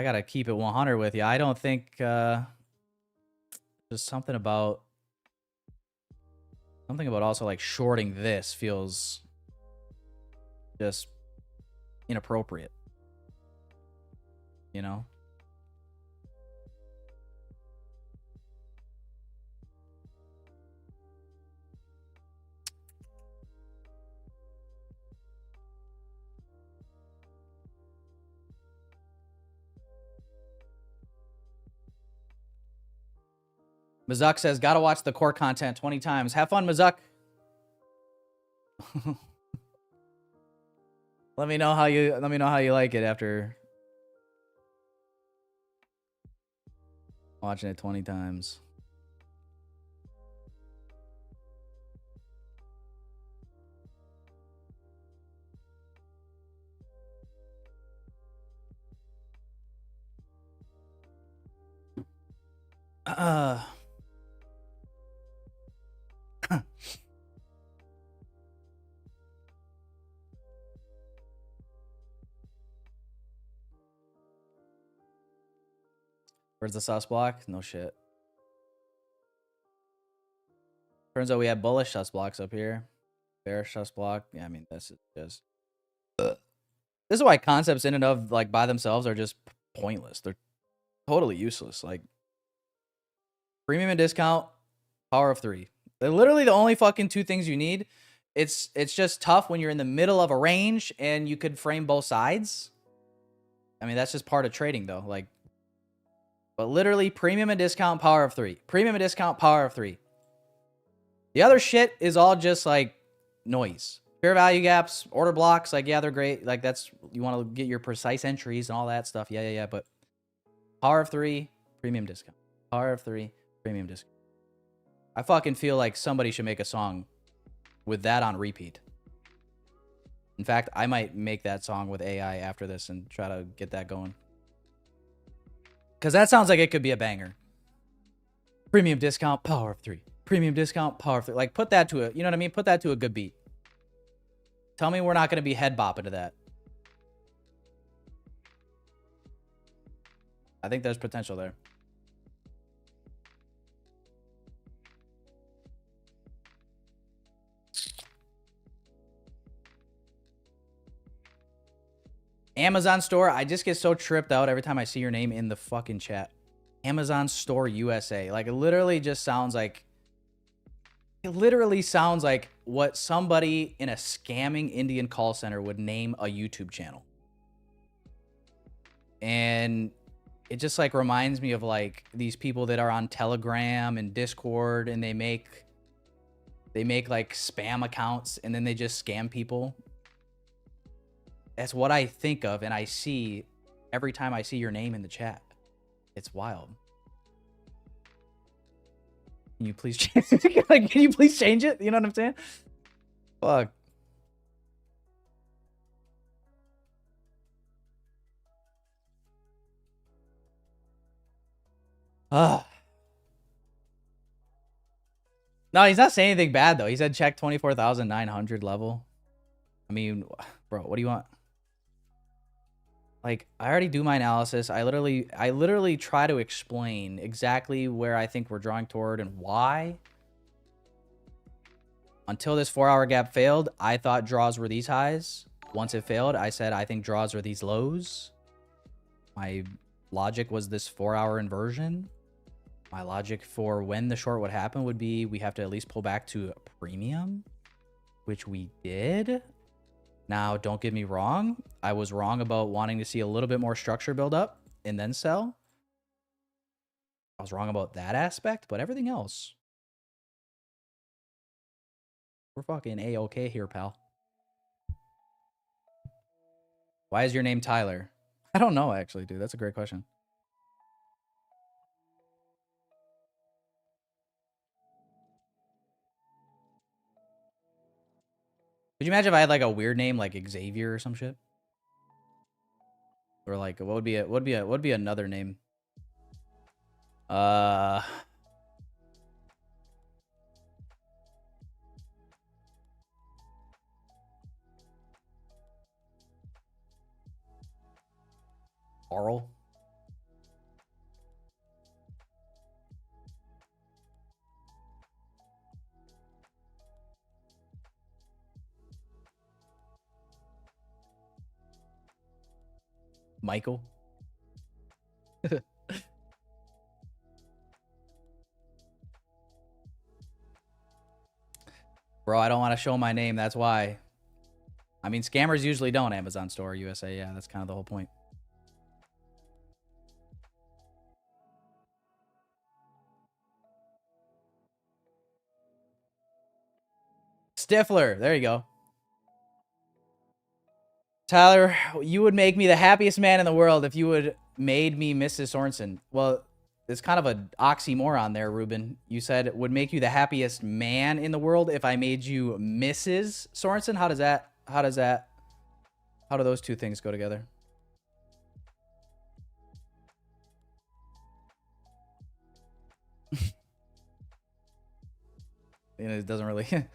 gotta keep it 100 with you. I don't think there's something about also like shorting this feels just inappropriate. You know? Mazuk says, gotta watch the core content 20 times. Have fun, Mazuk. Let me know how you like it after watching it 20 times. Where's the sus block? No shit. Turns out we have bullish sus blocks up here. Bearish sus block. Yeah, I mean, this is just... This is why concepts in and of, like, by themselves are just pointless. They're totally useless. Like, premium and discount, power of 3. They're literally the only fucking two things you need. It's just tough when you're in the middle of a range and you could frame both sides. I mean, that's just part of trading, though. Like, but literally, premium and discount, power of 3. Premium and discount, power of 3. The other shit is all just, like, noise. Fair value gaps, order blocks, like, yeah, they're great. Like, that's, you want to get your precise entries and all that stuff. Yeah. But power of 3, premium discount. Power of 3, premium discount. I fucking feel like somebody should make a song with that on repeat. In fact, I might make that song with AI after this and try to get that going. Because that sounds like it could be a banger. Premium discount, power of 3. Premium discount, power of 3. Like, put that to a, you know what I mean? Put that to a good beat. Tell me we're not going to be head bopping to that. I think there's potential there. Amazon store. I just get so tripped out every time I see your name in the fucking chat. Amazon store USA. Like, it literally just sounds like... It literally sounds like what somebody in a scamming Indian call center would name a YouTube channel. And it just, like, reminds me of, like, these people that are on Telegram and Discord, and they make like, spam accounts, and then they just scam people. That's what I think of and I see every time I see your name in the chat. It's wild. Can you please change it? Like, can you please change it? You know what I'm saying? Fuck. No, he's not saying anything bad, though. He said check 24,900 level. I mean, bro, what do you want? Like, I already do my analysis. I literally try to explain exactly where I think we're drawing toward and why. Until this 4-hour gap failed, I thought draws were these highs. Once it failed, I said I think draws are these lows. My logic was this 4-hour inversion. My logic for when the short would happen would be we have to at least pull back to a premium, which we did. Now, don't get me wrong. I was wrong about wanting to see a little bit more structure build up and then sell. I was wrong about that aspect, but everything else, we're fucking A-okay here, pal. Why is your name Tyler? I don't know, actually, dude. That's a great question. Could you imagine if I had like a weird name like Xavier or some shit? Or like what would be another name? Carl. Michael. Bro, I don't want to show my name. That's why. I mean, scammers usually don't. Amazon Store USA. Yeah, that's kind of the whole point. Stifler. There you go. Tyler, you would make me the happiest man in the world if you would made me Mrs. Sorensen. Well, it's kind of an oxymoron there, Ruben. You said it would make you the happiest man in the world if I made you Mrs. Sorensen. How do those two things go together? It doesn't really. Can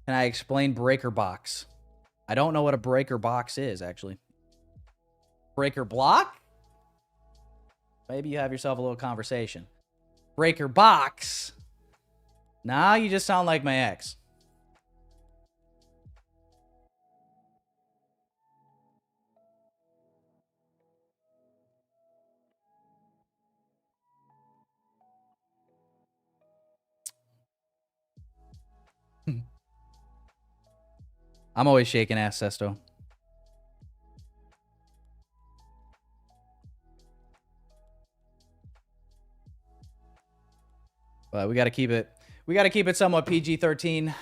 I explain breaker box? I don't know what a breaker box is, actually. Breaker block? Maybe you have yourself a little conversation. Breaker box? Now you just sound like my ex. I'm always shaking ass, Sesto. But we got to keep it. We got to keep it somewhat PG-13.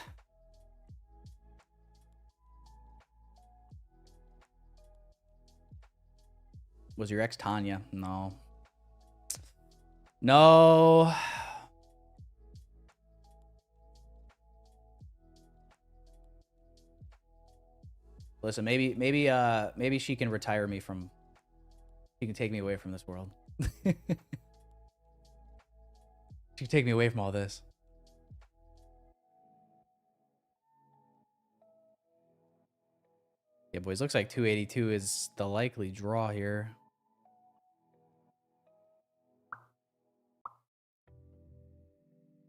Was your ex Tanya? No. No. Listen, maybe she can retire me from. She can take me away from this world. She can take me away from all this. Yeah, boys. Looks like 282 is the likely draw here.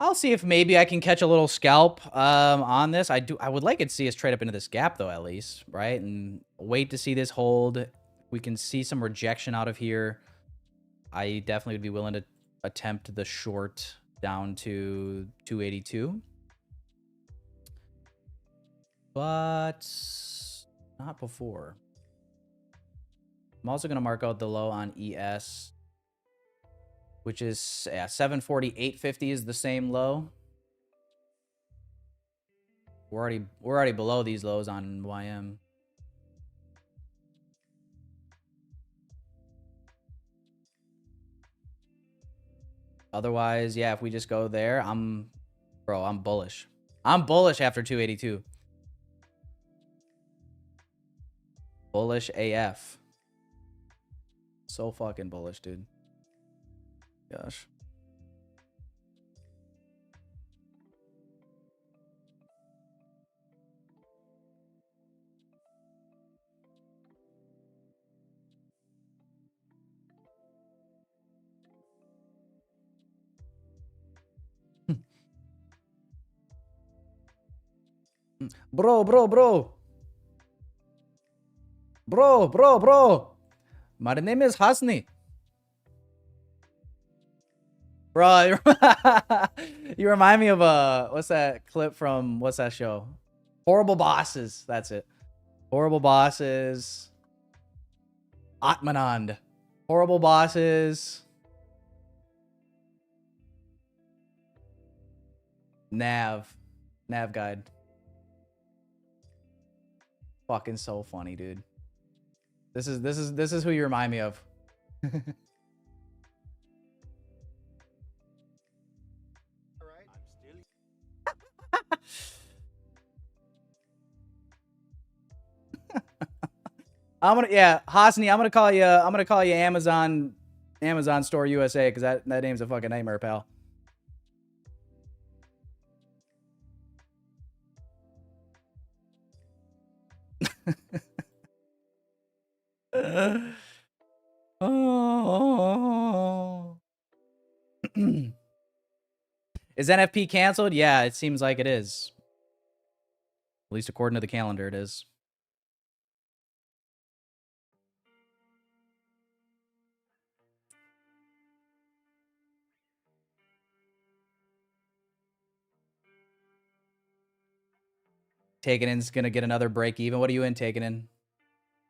I'll see if maybe I can catch a little scalp on this. I would like it to see us trade up into this gap though, at least, right? And wait to see this hold. We can see some rejection out of here. I definitely would be willing to attempt the short down to 282. But not before. I'm also going to mark out the low on ES, which is 740, 850 is the same low. We're already below these lows on YM. Otherwise, yeah, if we just go there, I'm bullish. I'm bullish after 282. Bullish AF. So fucking bullish, dude. Gosh. Bro. My name is Hasni. Bro, you remind me of what's that clip from what's that show? Horrible Bosses. That's it. Horrible Bosses. Atmanand. Horrible Bosses. Nav guide. fucking so funny, dude. This is who you remind me of. Hosni, I'm gonna call you Amazon Store USA, because that name's a fucking nightmare, pal. Oh. Is NFP canceled? Yeah, it seems like it is. At least according to the calendar, it is. Takenin's gonna get another break even. What are you in, Takenin?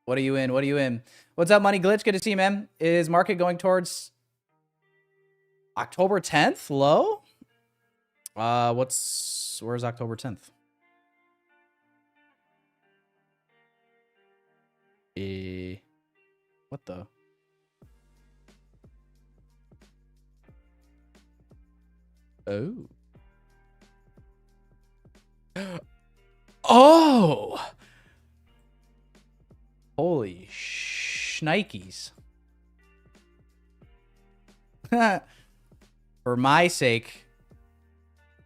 What are you in? What are you in? What's up, Money Glitch? Good to see you, man. Is market going towards October 10th low? Where's October 10th? What the? Oh. Oh! Holy shnikes. For my sake,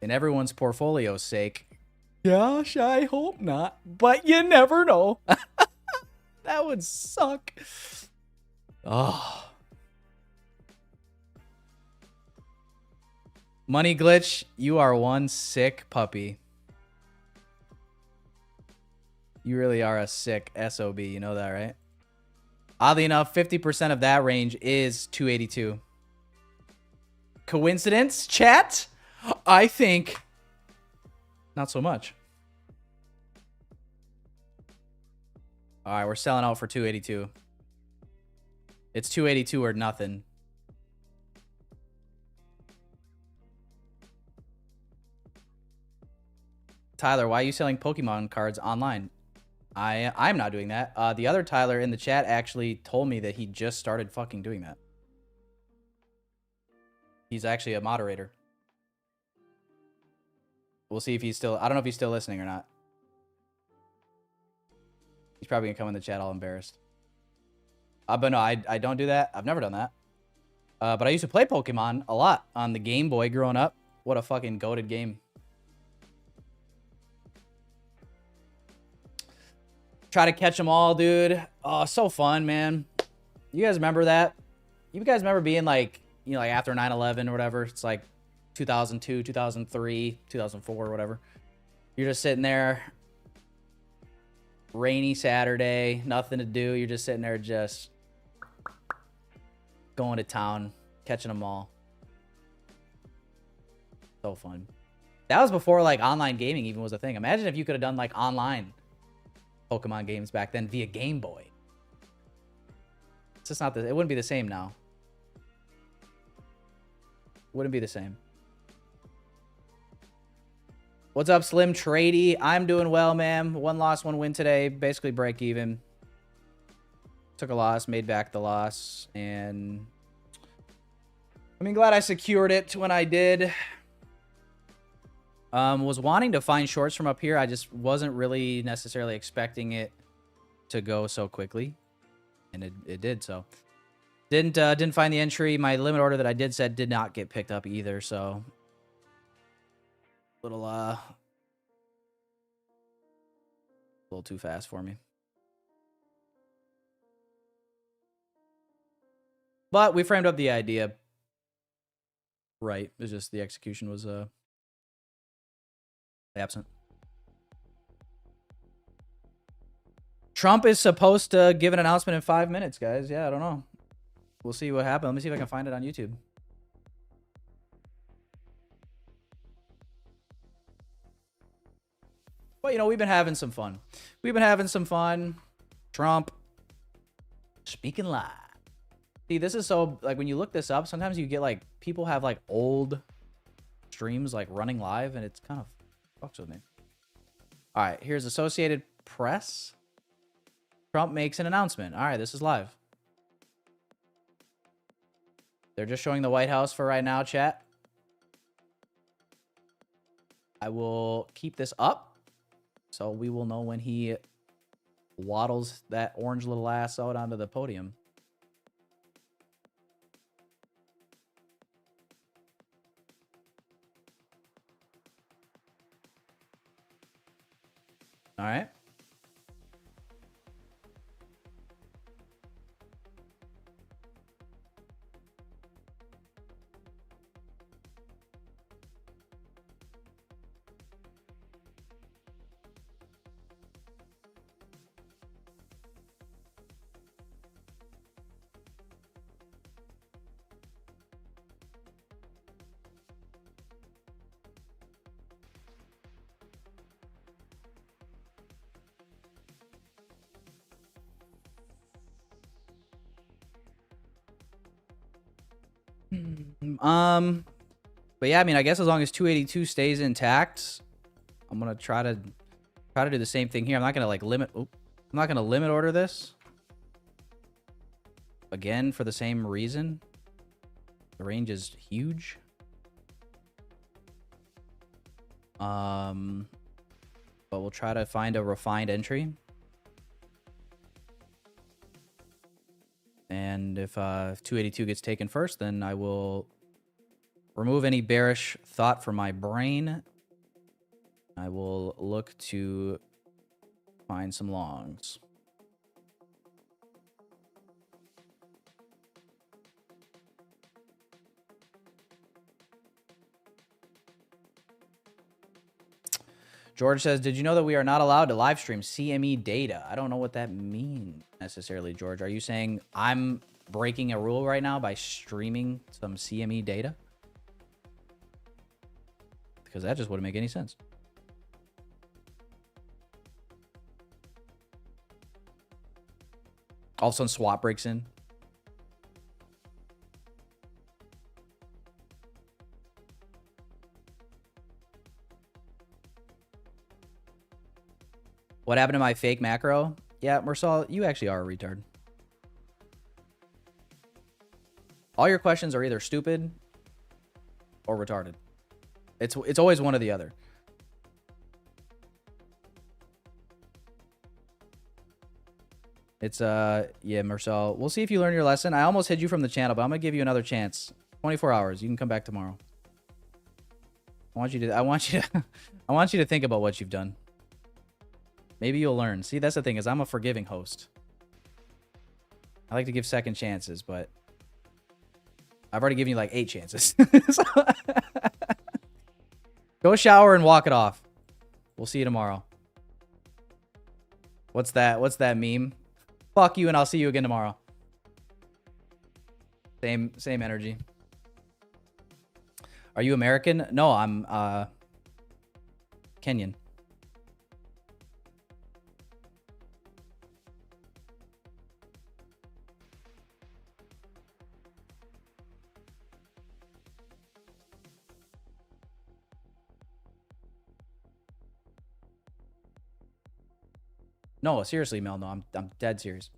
and everyone's portfolio's sake, gosh, I hope not, but you never know. That would suck. Oh. Money Glitch, you are one sick puppy. You really are a sick SOB, you know that, right? Oddly enough, 50% of that range is 282. Coincidence, chat? I think not so much. All right, we're selling out for 282. It's 282 or nothing. Tyler, why are you selling Pokemon cards online? I'm not doing that. The other Tyler in the chat actually told me that he just started fucking doing that. He's actually a moderator. We'll see if he's still... I don't know if he's still listening or not. He's probably gonna come in the chat all embarrassed. But no, I don't do that. I've never done that. But I used to play Pokemon a lot on the Game Boy growing up. What a fucking goated game. Try to catch them all, dude. Oh, so fun, man. You guys remember that? You guys remember being like, you know, like after 9/11 or whatever? It's like 2002, 2003, 2004, whatever. You're just sitting there. Rainy Saturday, nothing to do. You're just sitting there just going to town, catching them all. So fun. That was before like online gaming even was a thing. Imagine if you could have done like online Pokemon games back then via Game Boy. It's just not it wouldn't be the same now. Wouldn't be the same. What's up, Slim Trady? I'm doing well, man. 1 loss, 1 win today. Basically break even. Took a loss, made back the loss, and I mean, glad I secured it when I did. Was wanting to find shorts from up here. I just wasn't really necessarily expecting it to go so quickly, and it did. So didn't find the entry. My limit order that I did set did not get picked up either. So little too fast for me. But we framed up the idea right. It's just the execution was absent. Trump is supposed to give an announcement in 5 minutes, guys. Yeah, I don't know. We'll see what happens. Let me see if I can find it on YouTube. Well, you know, we've been having some fun. Trump speaking live. See, this is so, like, when you look this up, sometimes you get, like, people have, like, old streams, like, running live, and it's kind of fucks with me. All right, here's Associated Press. Trump makes an announcement. All right, this is live. They're just showing the White House for right now, chat. I will keep this up so we will know when he waddles that orange little ass out onto the podium. All right. But yeah, I mean, I guess as long as 282 stays intact, I'm gonna try to do the same thing here. I'm not gonna like limit. I'm not gonna limit order this again for the same reason. The range is huge. But we'll try to find a refined entry. And if 282 gets taken first, then I will remove any bearish thought from my brain. I will look to find some longs. George says, did you know that we are not allowed to live stream CME data? I don't know what that means necessarily, George. Are you saying I'm breaking a rule right now by streaming some CME data? Because that just wouldn't make any sense. All of a sudden, swap breaks in. What happened to my fake macro? Yeah, Marcel, you actually are a retard. All your questions are either stupid or retarded. It's always one or the other. It's yeah, Marcel. We'll see if you learn your lesson. I almost hid you from the channel, but I'm gonna give you another chance. 24 hours. You can come back tomorrow. I want you to think about what you've done. Maybe you'll learn. See, that's the thing, is I'm a forgiving host. I like to give second chances, but I've already given you like 8 chances. So go shower and walk it off. We'll see you tomorrow. What's that? What's that meme? Fuck you and I'll see you again tomorrow. Same energy. Are you American? No, I'm Kenyan. No, seriously, Mel. No, I'm dead serious.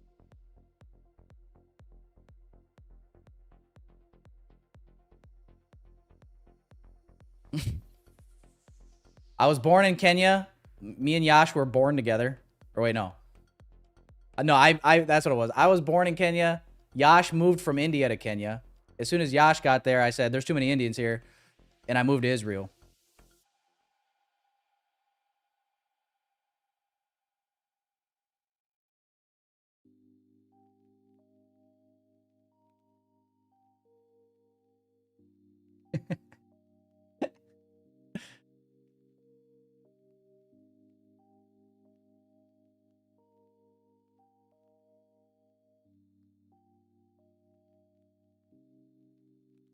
I was born in Kenya. Me and Yash were born together. Or wait, no. No, I that's what it was. I was born in Kenya. Yash moved from India to Kenya. As soon as Yash got there, I said, there's too many Indians here. And I moved to Israel.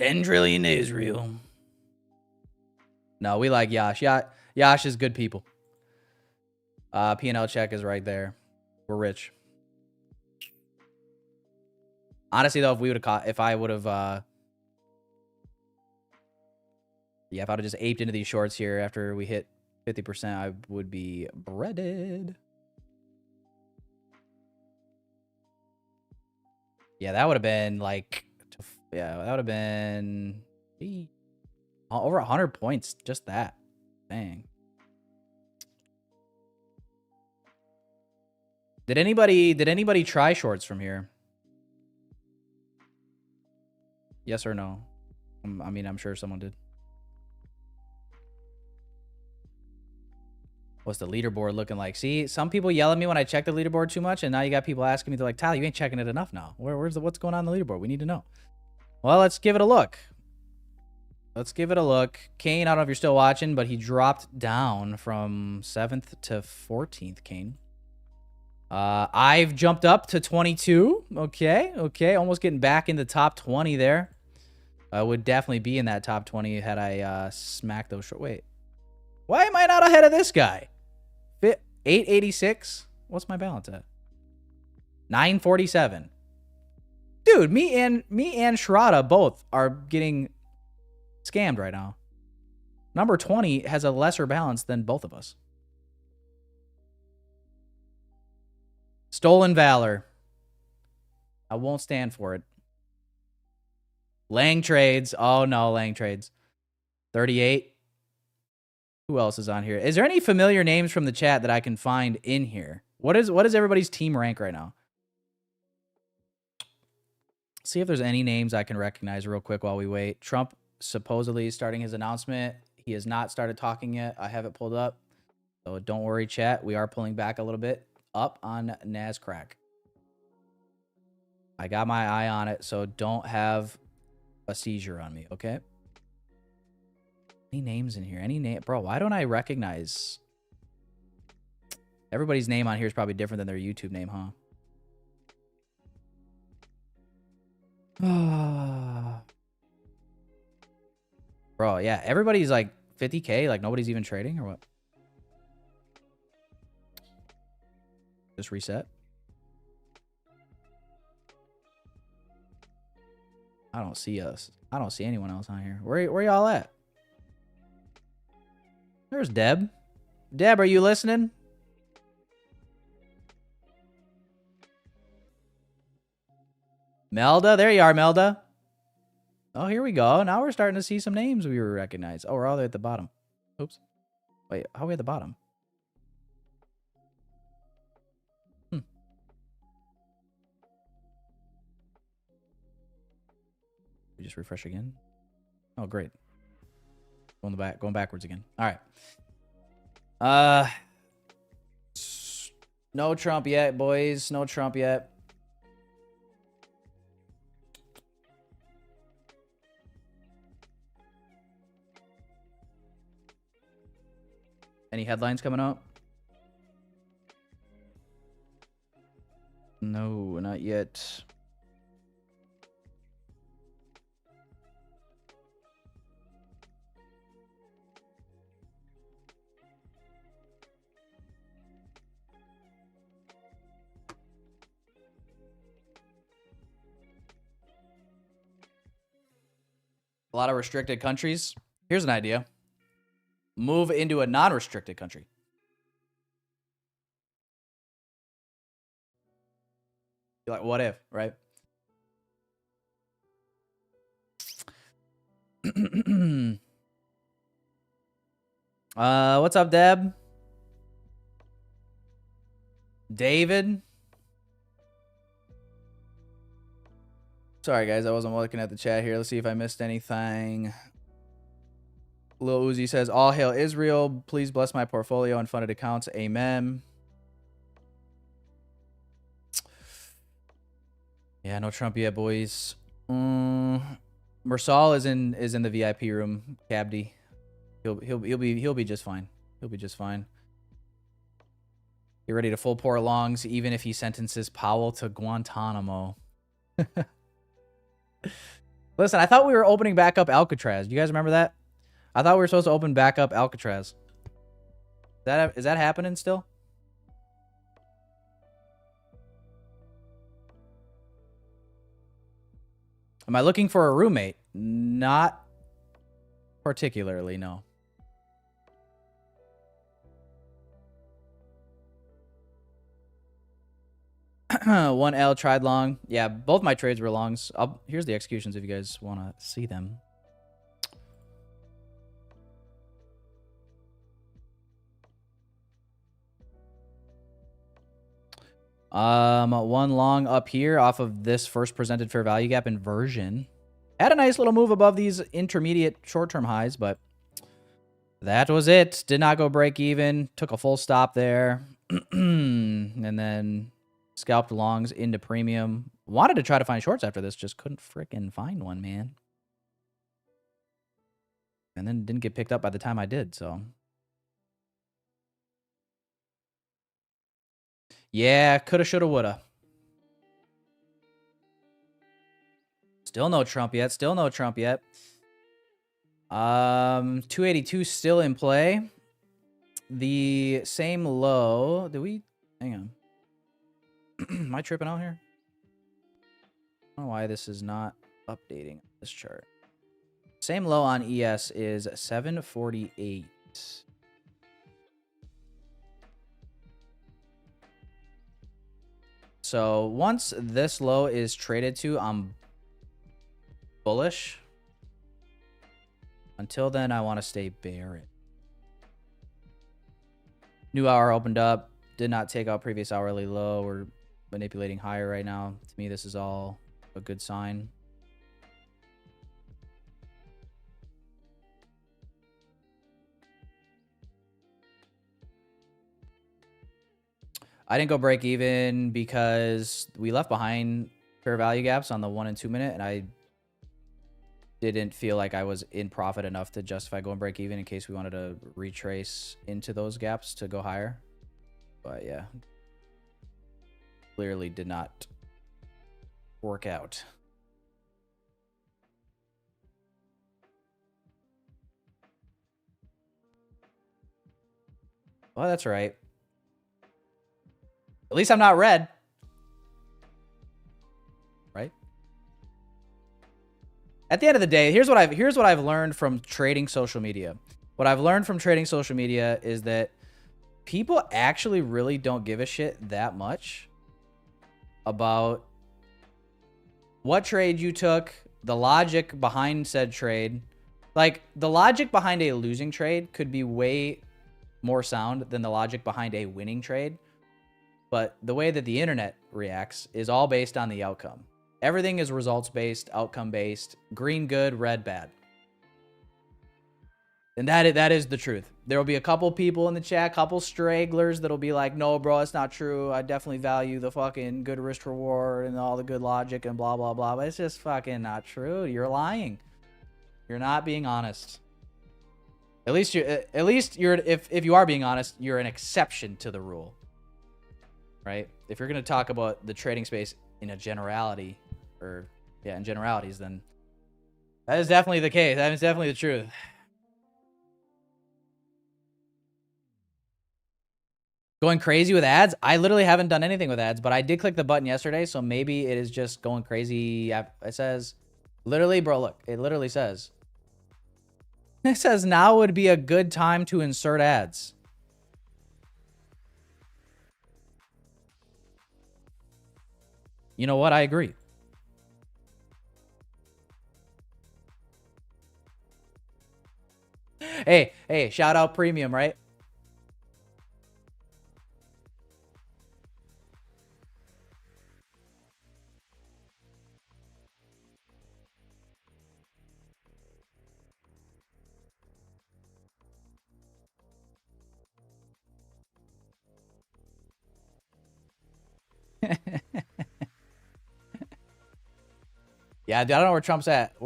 $10 Israel. No, we like Yash. Yash is good people. P&L check is right there. We're rich. Honestly, though, if I would have, yeah, if I would have just aped into these shorts here after we hit 50%, I would be breaded. Yeah, that would have been like, yeah, that would have been over 100 points. Just that. Dang. Did anybody try shorts from here? Yes or no? I mean, I'm sure someone did. What's the leaderboard looking like? See, some people yell at me when I check the leaderboard too much, and now you got people asking me, they're like, Tyler, you ain't checking it enough now. What's going on in the leaderboard? We need to know. Well, let's give it a look. Let's give it a look. Kane, I don't know if you're still watching, but he dropped down from 7th to 14th, Kane. I've jumped up to 22. Okay. Almost getting back in the top 20 there. I would definitely be in that top 20 had I smacked those short. Wait. Why am I not ahead of this guy? 886? What's my balance at? 947. Dude, me and Shirada both are getting scammed right now. Number 20 has a lesser balance than both of us. Stolen valor. I won't stand for it. Lang trades. Oh no, Lang trades. 38. Who else is on here? Is there any familiar names from the chat that I can find in here? What is everybody's team rank right now? See if there's any names I can recognize real quick while we wait. Trump supposedly starting his announcement. He has not started talking yet. I have it pulled up. So don't worry, chat. We are pulling back a little bit up on NASCRAC. I got my eye on it, so don't have a seizure on me, okay? Any names in here? Any name? Bro, why don't I recognize? Everybody's name on here is probably different than their YouTube name, huh? Bro, yeah. Everybody's like 50K. Like nobody's even trading or what? Just reset. I don't see us. I don't see anyone else on here. Where y'all at? There's Deb. Deb, are you listening? Melda, there you are, Melda. Oh, here we go. Now we're starting to see some names we recognize. Oh, we're all the way at the bottom. Oops. Wait, how are we at the bottom? We just refresh again. Oh, great. Going backwards again. All right. No Trump yet, boys. No Trump yet. Any headlines coming up? No, not yet. A lot of restricted countries. Here's an idea. Move into a non-restricted country. You're like, what if, right? What's up, Deb? David? Sorry, guys. I wasn't looking at the chat here. Let's see if I missed anything. Lil Uzi says, all hail Israel. Please bless my portfolio and funded accounts. Amen. Yeah, no Trump yet, boys. Mersal is in the VIP room. Cabdi. He'll be just fine. He'll be just fine. Get ready to full pour longs, even if he sentences Powell to Guantanamo. Listen, I thought we were opening back up Alcatraz. Do you guys remember that? I thought we were supposed to open back up Alcatraz. Is that happening still? Am I looking for a roommate? Not particularly, no. One L tried long. Yeah, both my trades were longs. Here's the executions if you guys want to see them. One long up here off of this first presented fair value gap inversion. Had a nice little move above these intermediate short-term highs, but that was it. Did not go break even. Took a full stop there. And then scalped longs into premium. Wanted to try to find shorts after this. Just couldn't freaking find one, man. And then didn't get picked up by the time I did, so. Yeah, coulda, shoulda, woulda. Still no Trump yet. Still no Trump yet. 282 still in play. The same low. Did we? Hang on. Am I tripping out here? I don't know why this is not updating this chart. Same low on ES is 748. So once this low is traded to, I'm bullish. Until then, I want to stay bearish. New hour opened up. Did not take out previous hourly low. We're manipulating higher right now. To me, this is all a good sign. I didn't go break even because we left behind fair value gaps on the 1 and 2 minute, and I didn't feel like I was in profit enough to justify going break even in case we wanted to retrace into those gaps to go higher. But yeah, clearly did not work out. Well, that's right. At least I'm not red. Right? At the end of the day, here's what I've learned from trading social media. What I've learned from trading social media is that people actually really don't give a shit that much about what trade you took, the logic behind said trade. Like, the logic behind a losing trade could be way more sound than the logic behind a winning trade. But the way that the internet reacts is all based on the outcome. Everything is results-based, outcome-based, green good, red bad. And that is the truth. There will be a couple people in the chat, couple stragglers that'll be like, no, bro, it's not true. I definitely value the fucking good risk reward and all the good logic and blah, blah, blah. But it's just fucking not true. You're lying. You're not being honest. At least you're if you are being honest, you're an exception to the rule. Right? If you're going to talk about the trading space in a generality, or yeah, in generalities, then that is definitely the case. That is definitely the truth. Going crazy with ads? I literally haven't done anything with ads, but I did click the button yesterday, so maybe it is just going crazy. It says, literally, bro, look, it literally says, it says now would be a good time to insert ads. You know what? I agree. Hey, shout out premium, right? Yeah, dude, I don't know where Trump's at.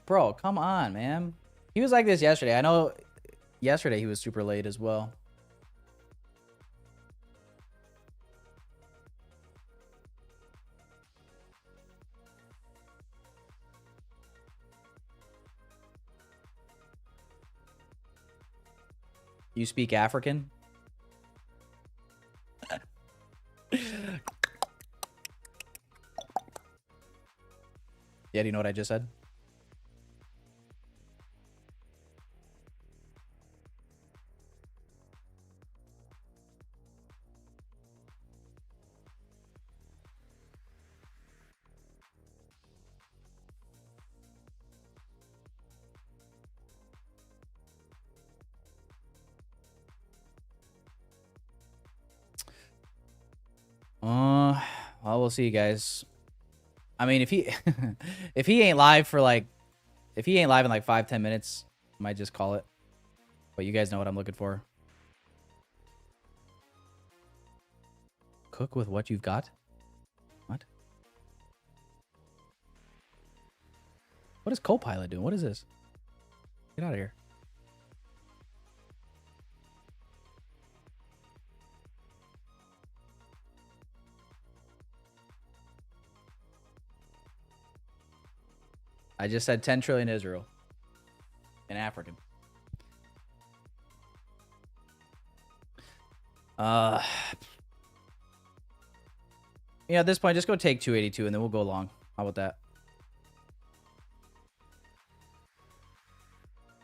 Bro, come on, man. He was like this yesterday. I know yesterday he was super late as well. You speak African? Yeah, do you know what I just said? Well, we'll see, guys. I mean, if he if he ain't live for like if he ain't live in like 5-10 minutes, I might just call it. But you guys know what I'm looking for. Cook with what you've got? What? What is Copilot doing? What is this? Get out of here. I just said 10 trillion Israel. In African. Yeah, at this point, just go take 282 and then we'll go long. How about that?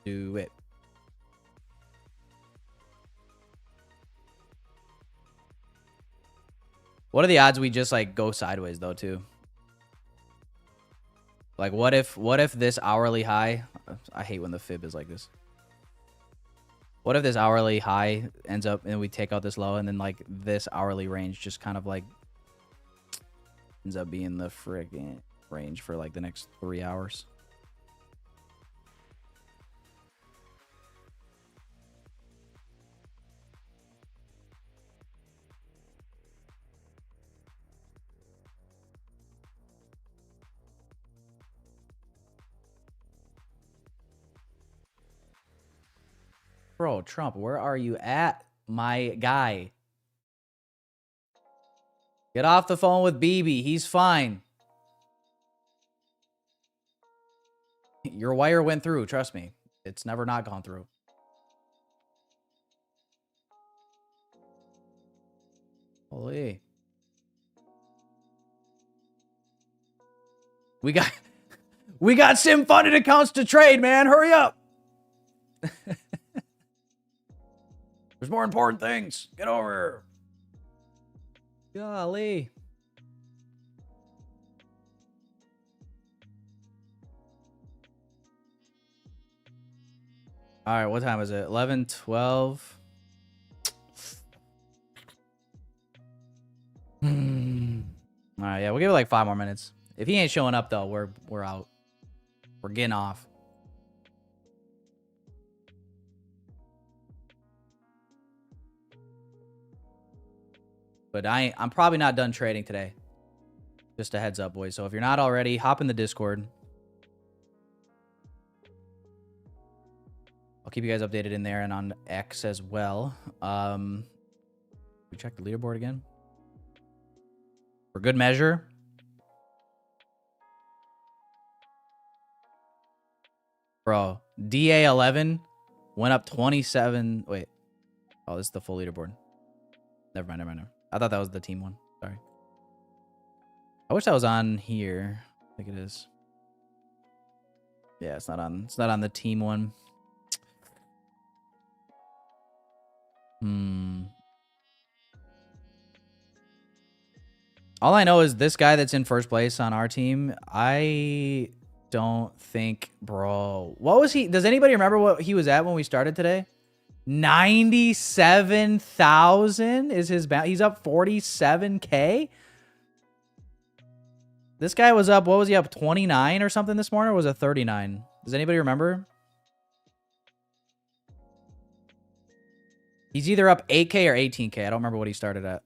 Do it. What are the odds we just like go sideways though too? Like what if this hourly high, I hate when the fib is like this. What if this hourly high ends up and we take out this low and then like this hourly range just kind of like ends up being the friggin' range for like the next 3 hours? Bro, Trump, where are you at, my guy? Get off the phone with BB. He's fine. Your wire went through. Trust me. It's never not gone through. Holy. We got sim funded accounts to trade, man. Hurry up. There's more important things. Get over here. Golly. All right, what time is it? 11, 12. All right, yeah, we'll give it like 5 more minutes. If he ain't showing up though, we're out. We're getting off. But I'm probably not done trading today. Just a heads up, boys. So if you're not already, hop in the Discord. I'll keep you guys updated in there and on X as well. We check the leaderboard again. For good measure. Bro, DA11 went up 27. Wait. Oh, this is the full leaderboard. Never mind. I thought that was the team one. Sorry. I wish that was on here. I think it is. Yeah, it's not on the team one. All I know is this guy that's in first place on our team, I don't think, bro. What was he? Does anybody remember what he was at when we started today? 97,000 is his balance. He's up 47K. This guy was up, what was he up, 29 or something this morning, or was it 39? Does anybody remember? He's either up 8K or 18K. I don't remember what he started at.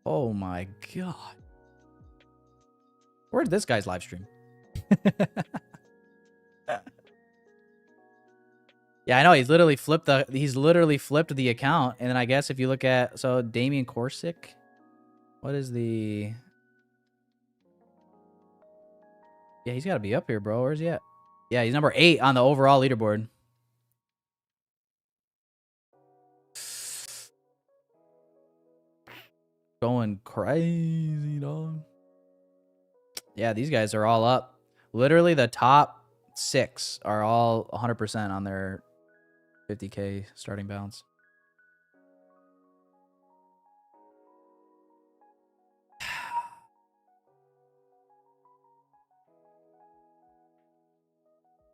Oh my god. Where'd this guy's live stream? Yeah, I know. He's literally flipped the account. And then I guess if you look at, so Damian Corsic, what is the, yeah, he's got to be up here, bro. Where's he at? Yeah, he's number 8 on the overall leaderboard. Going crazy, dog. Yeah, these guys are all up. Literally the top 6 are all 100% on their 50K starting balance.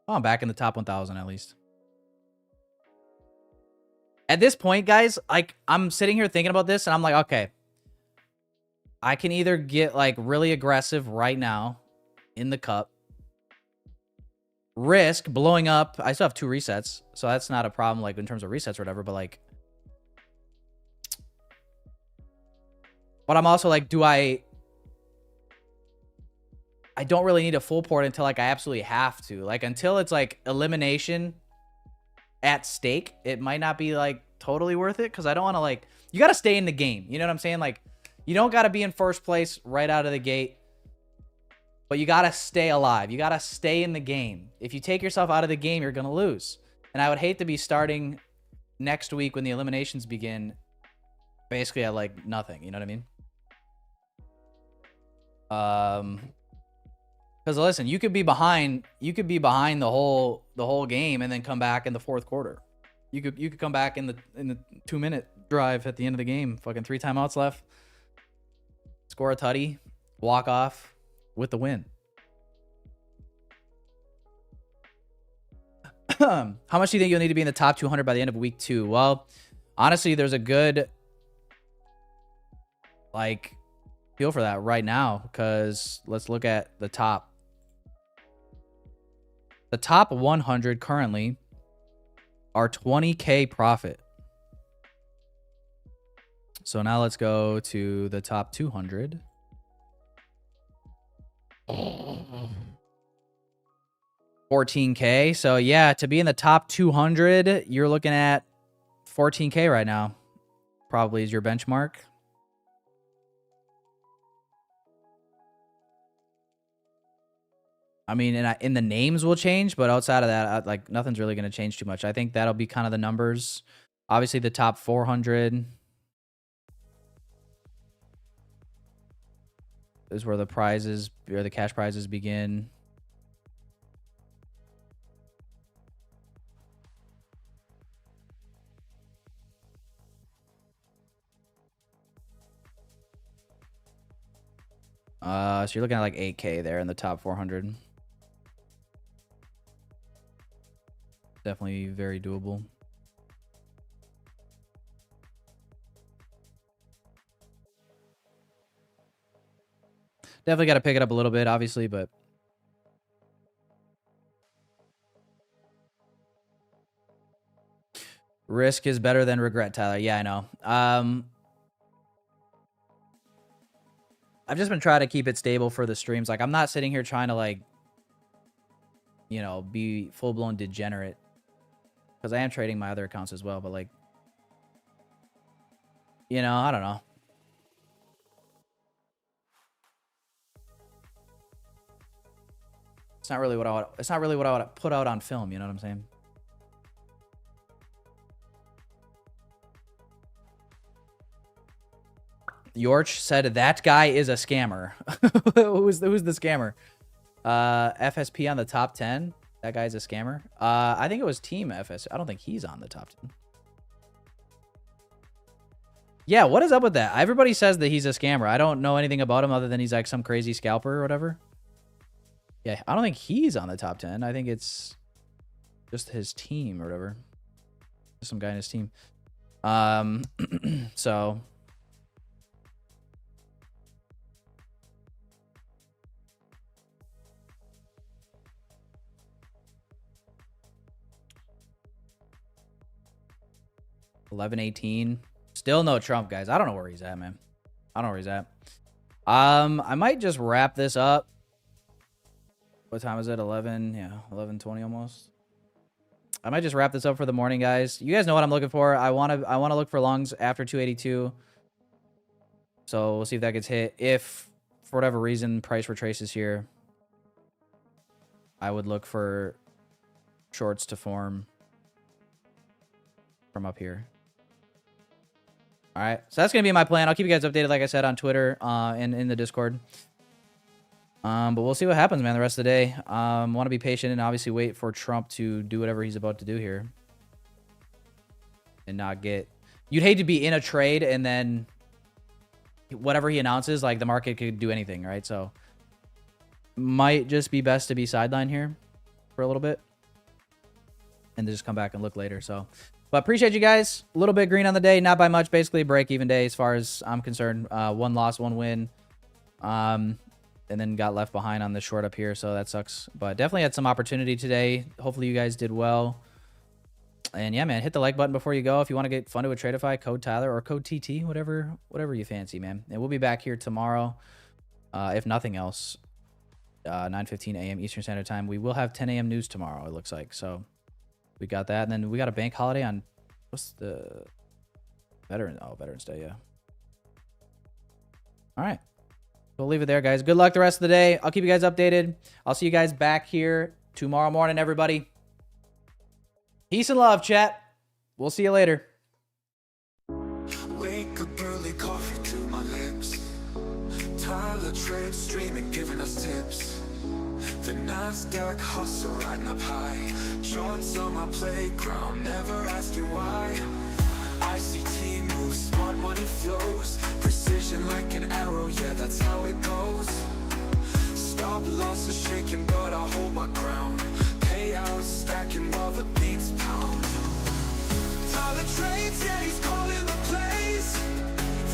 Oh, I'm back in the top 1,000 at least. At this point, guys, like, I'm sitting here thinking about this, and I'm like, okay, I can either get, like, really aggressive right now in the cup, risk blowing up. I still have 2 resets, so that's not a problem, like, in terms of resets or whatever, but, like, but I'm also like, I don't really need a full port until, like, I absolutely have to. Like, until it's, like, elimination at stake, it might not be, like, totally worth it, because I don't want to, like, you got to stay in the game. You know what I'm saying? Like, you don't got to be in first place right out of the gate, but you got to stay alive. You got to stay in the game. If you take yourself out of the game, you're going to lose. And I would hate to be starting next week when the eliminations begin basically at, like, nothing. You know what I mean? Because listen, you could be behind the whole game and then come back in the fourth quarter. You could come back in the 2-minute drive at the end of the game. Fucking 3 timeouts left. Score a tutty, walk off with the win. How much do you think you'll need to be in the top 200 by the end of week 2? Well, honestly, there's a good, like, feel for that right now, because let's look at the top. The top 100 currently are 20K profit. So now let's go to the top 200. $14K. So yeah, to be in the top 200, you're looking at $14K right now. Probably is your benchmark. I mean, and the names will change, but outside of that, like, nothing's really going to change too much. I think that'll be kind of the numbers. Obviously, the top 400 is where the prizes or the cash prizes begin. So you're looking at like 8K there in the top 400. Definitely very doable. Definitely got to pick it up a little bit, obviously, but risk is better than regret, Tyler. Yeah, I know. I've just been trying to keep it stable for the streams. Like, I'm not sitting here trying to, like, you know, be full-blown degenerate, because I am trading my other accounts as well, but, like, you know, I don't know. It's not really what I would put out on film, you know what I'm saying? Yorch said that guy is a scammer. who's the scammer? FSP on the top 10. That guy's a scammer. I think it was Team FS. I don't think he's on the top 10. Yeah, what is up with that? Everybody says that he's a scammer. I don't know anything about him other than he's like some crazy scalper or whatever. Yeah, I don't think he's on the top 10. I think it's just his team or whatever. Just some guy in his team. So $11.18. Still no Trump, guys. I don't know where he's at, man. I don't know where he's at. I might just wrap this up. What time is it? 11? Yeah, 11:20 almost. I might just wrap this up for the morning, guys. You guys know what I'm looking for. I want to look for longs after 282. So we'll see if that gets hit. If for whatever reason price retraces here, I would look for shorts to form from up here. All right, so that's gonna be my plan. I'll keep you guys updated, like I said, on Twitter and in the Discord. But we'll see what happens, man, the rest of the day. Want to be patient and obviously wait for Trump to do whatever he's about to do here, and not get. You'd hate to be in a trade and then whatever he announces, like the market could do anything, right? So might just be best to be sidelined here for a little bit and just come back and look later. So But appreciate you guys. A little bit green on the day, not by much. Basically a break-even day as far as I'm concerned. 1 loss, 1 win. And then got left behind on the short up here, so that sucks. But definitely had some opportunity today. Hopefully you guys did well. And yeah, man, hit the like button before you go. If you want to get funded with Tradeify, code Tyler or code TT, whatever you fancy, man. And we'll be back here tomorrow. If nothing else, 9:15 a.m. Eastern Standard Time. We will have 10 a.m. news tomorrow, it looks like. So we got that. And then we got a bank holiday on, what's the Veterans Day, yeah. All right. We'll leave it there, guys. Good luck the rest of the day. I'll keep you guys updated. I'll see you guys back here tomorrow morning, everybody. Peace and love, chat. We'll see you later. Wake up early, coffee to my lips. Tyler Trade streaming, giving us tips. The NASDAQ hustle riding up high. Jones on my playground, never asking why. ICT moves, smart money flows. Precision like an arrow, yeah, that's how it goes. Stop loss is shaking, but I hold my ground. Payouts stacking while the beats pound. Tyler trades, yeah, he's calling the plays.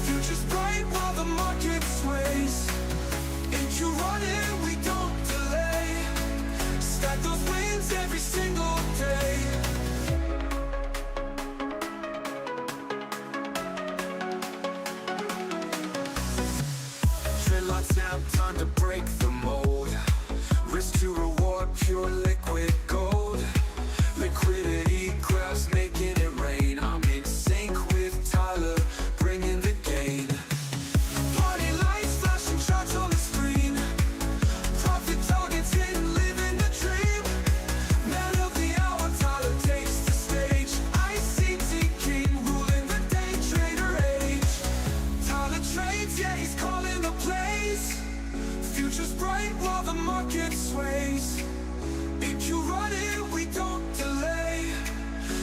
Future's bright while the market sways. If you run it, we don't delay. Stack those wins every single day. Snap, time to break the mold. Risk to reward, pure liquid gold. Liquidity grabs, making it rain. I'm in sync with Tyler, bringing the gain. Party lights, flashing charts on the screen. Profit targets hidden, living the dream. Man of the hour, Tyler takes the stage. ICT king, ruling the day trader age. Tyler trades, yeah, he's calling the plays. Future's bright while the market sways. If you run it, we don't delay.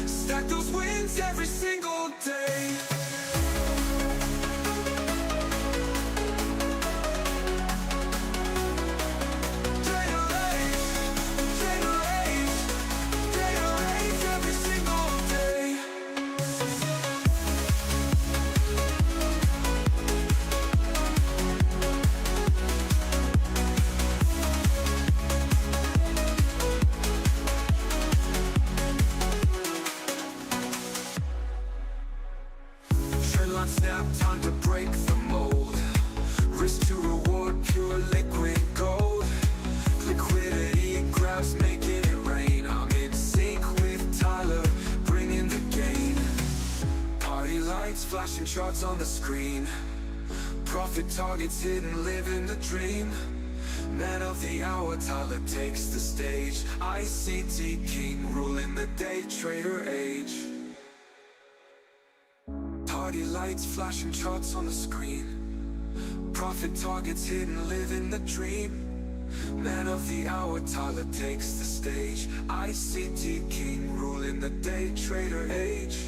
Stack those wins every single day. Trader age every single day. Snap, time to break the mold. Risk to reward, pure liquid gold. Liquidity grabs, making it rain. I'm in sync with Tyler, bringing the gain. Party lights, flashing charts on the screen. Profit targets hidden, living the dream. Man of the hour, Tyler takes the stage. ICT king, ruling the day trader age. Party lights, flashing charts on the screen. Profit targets hidden, living the dream. Man of the hour, Tyler takes the stage. ICT king, ruling the day trader age.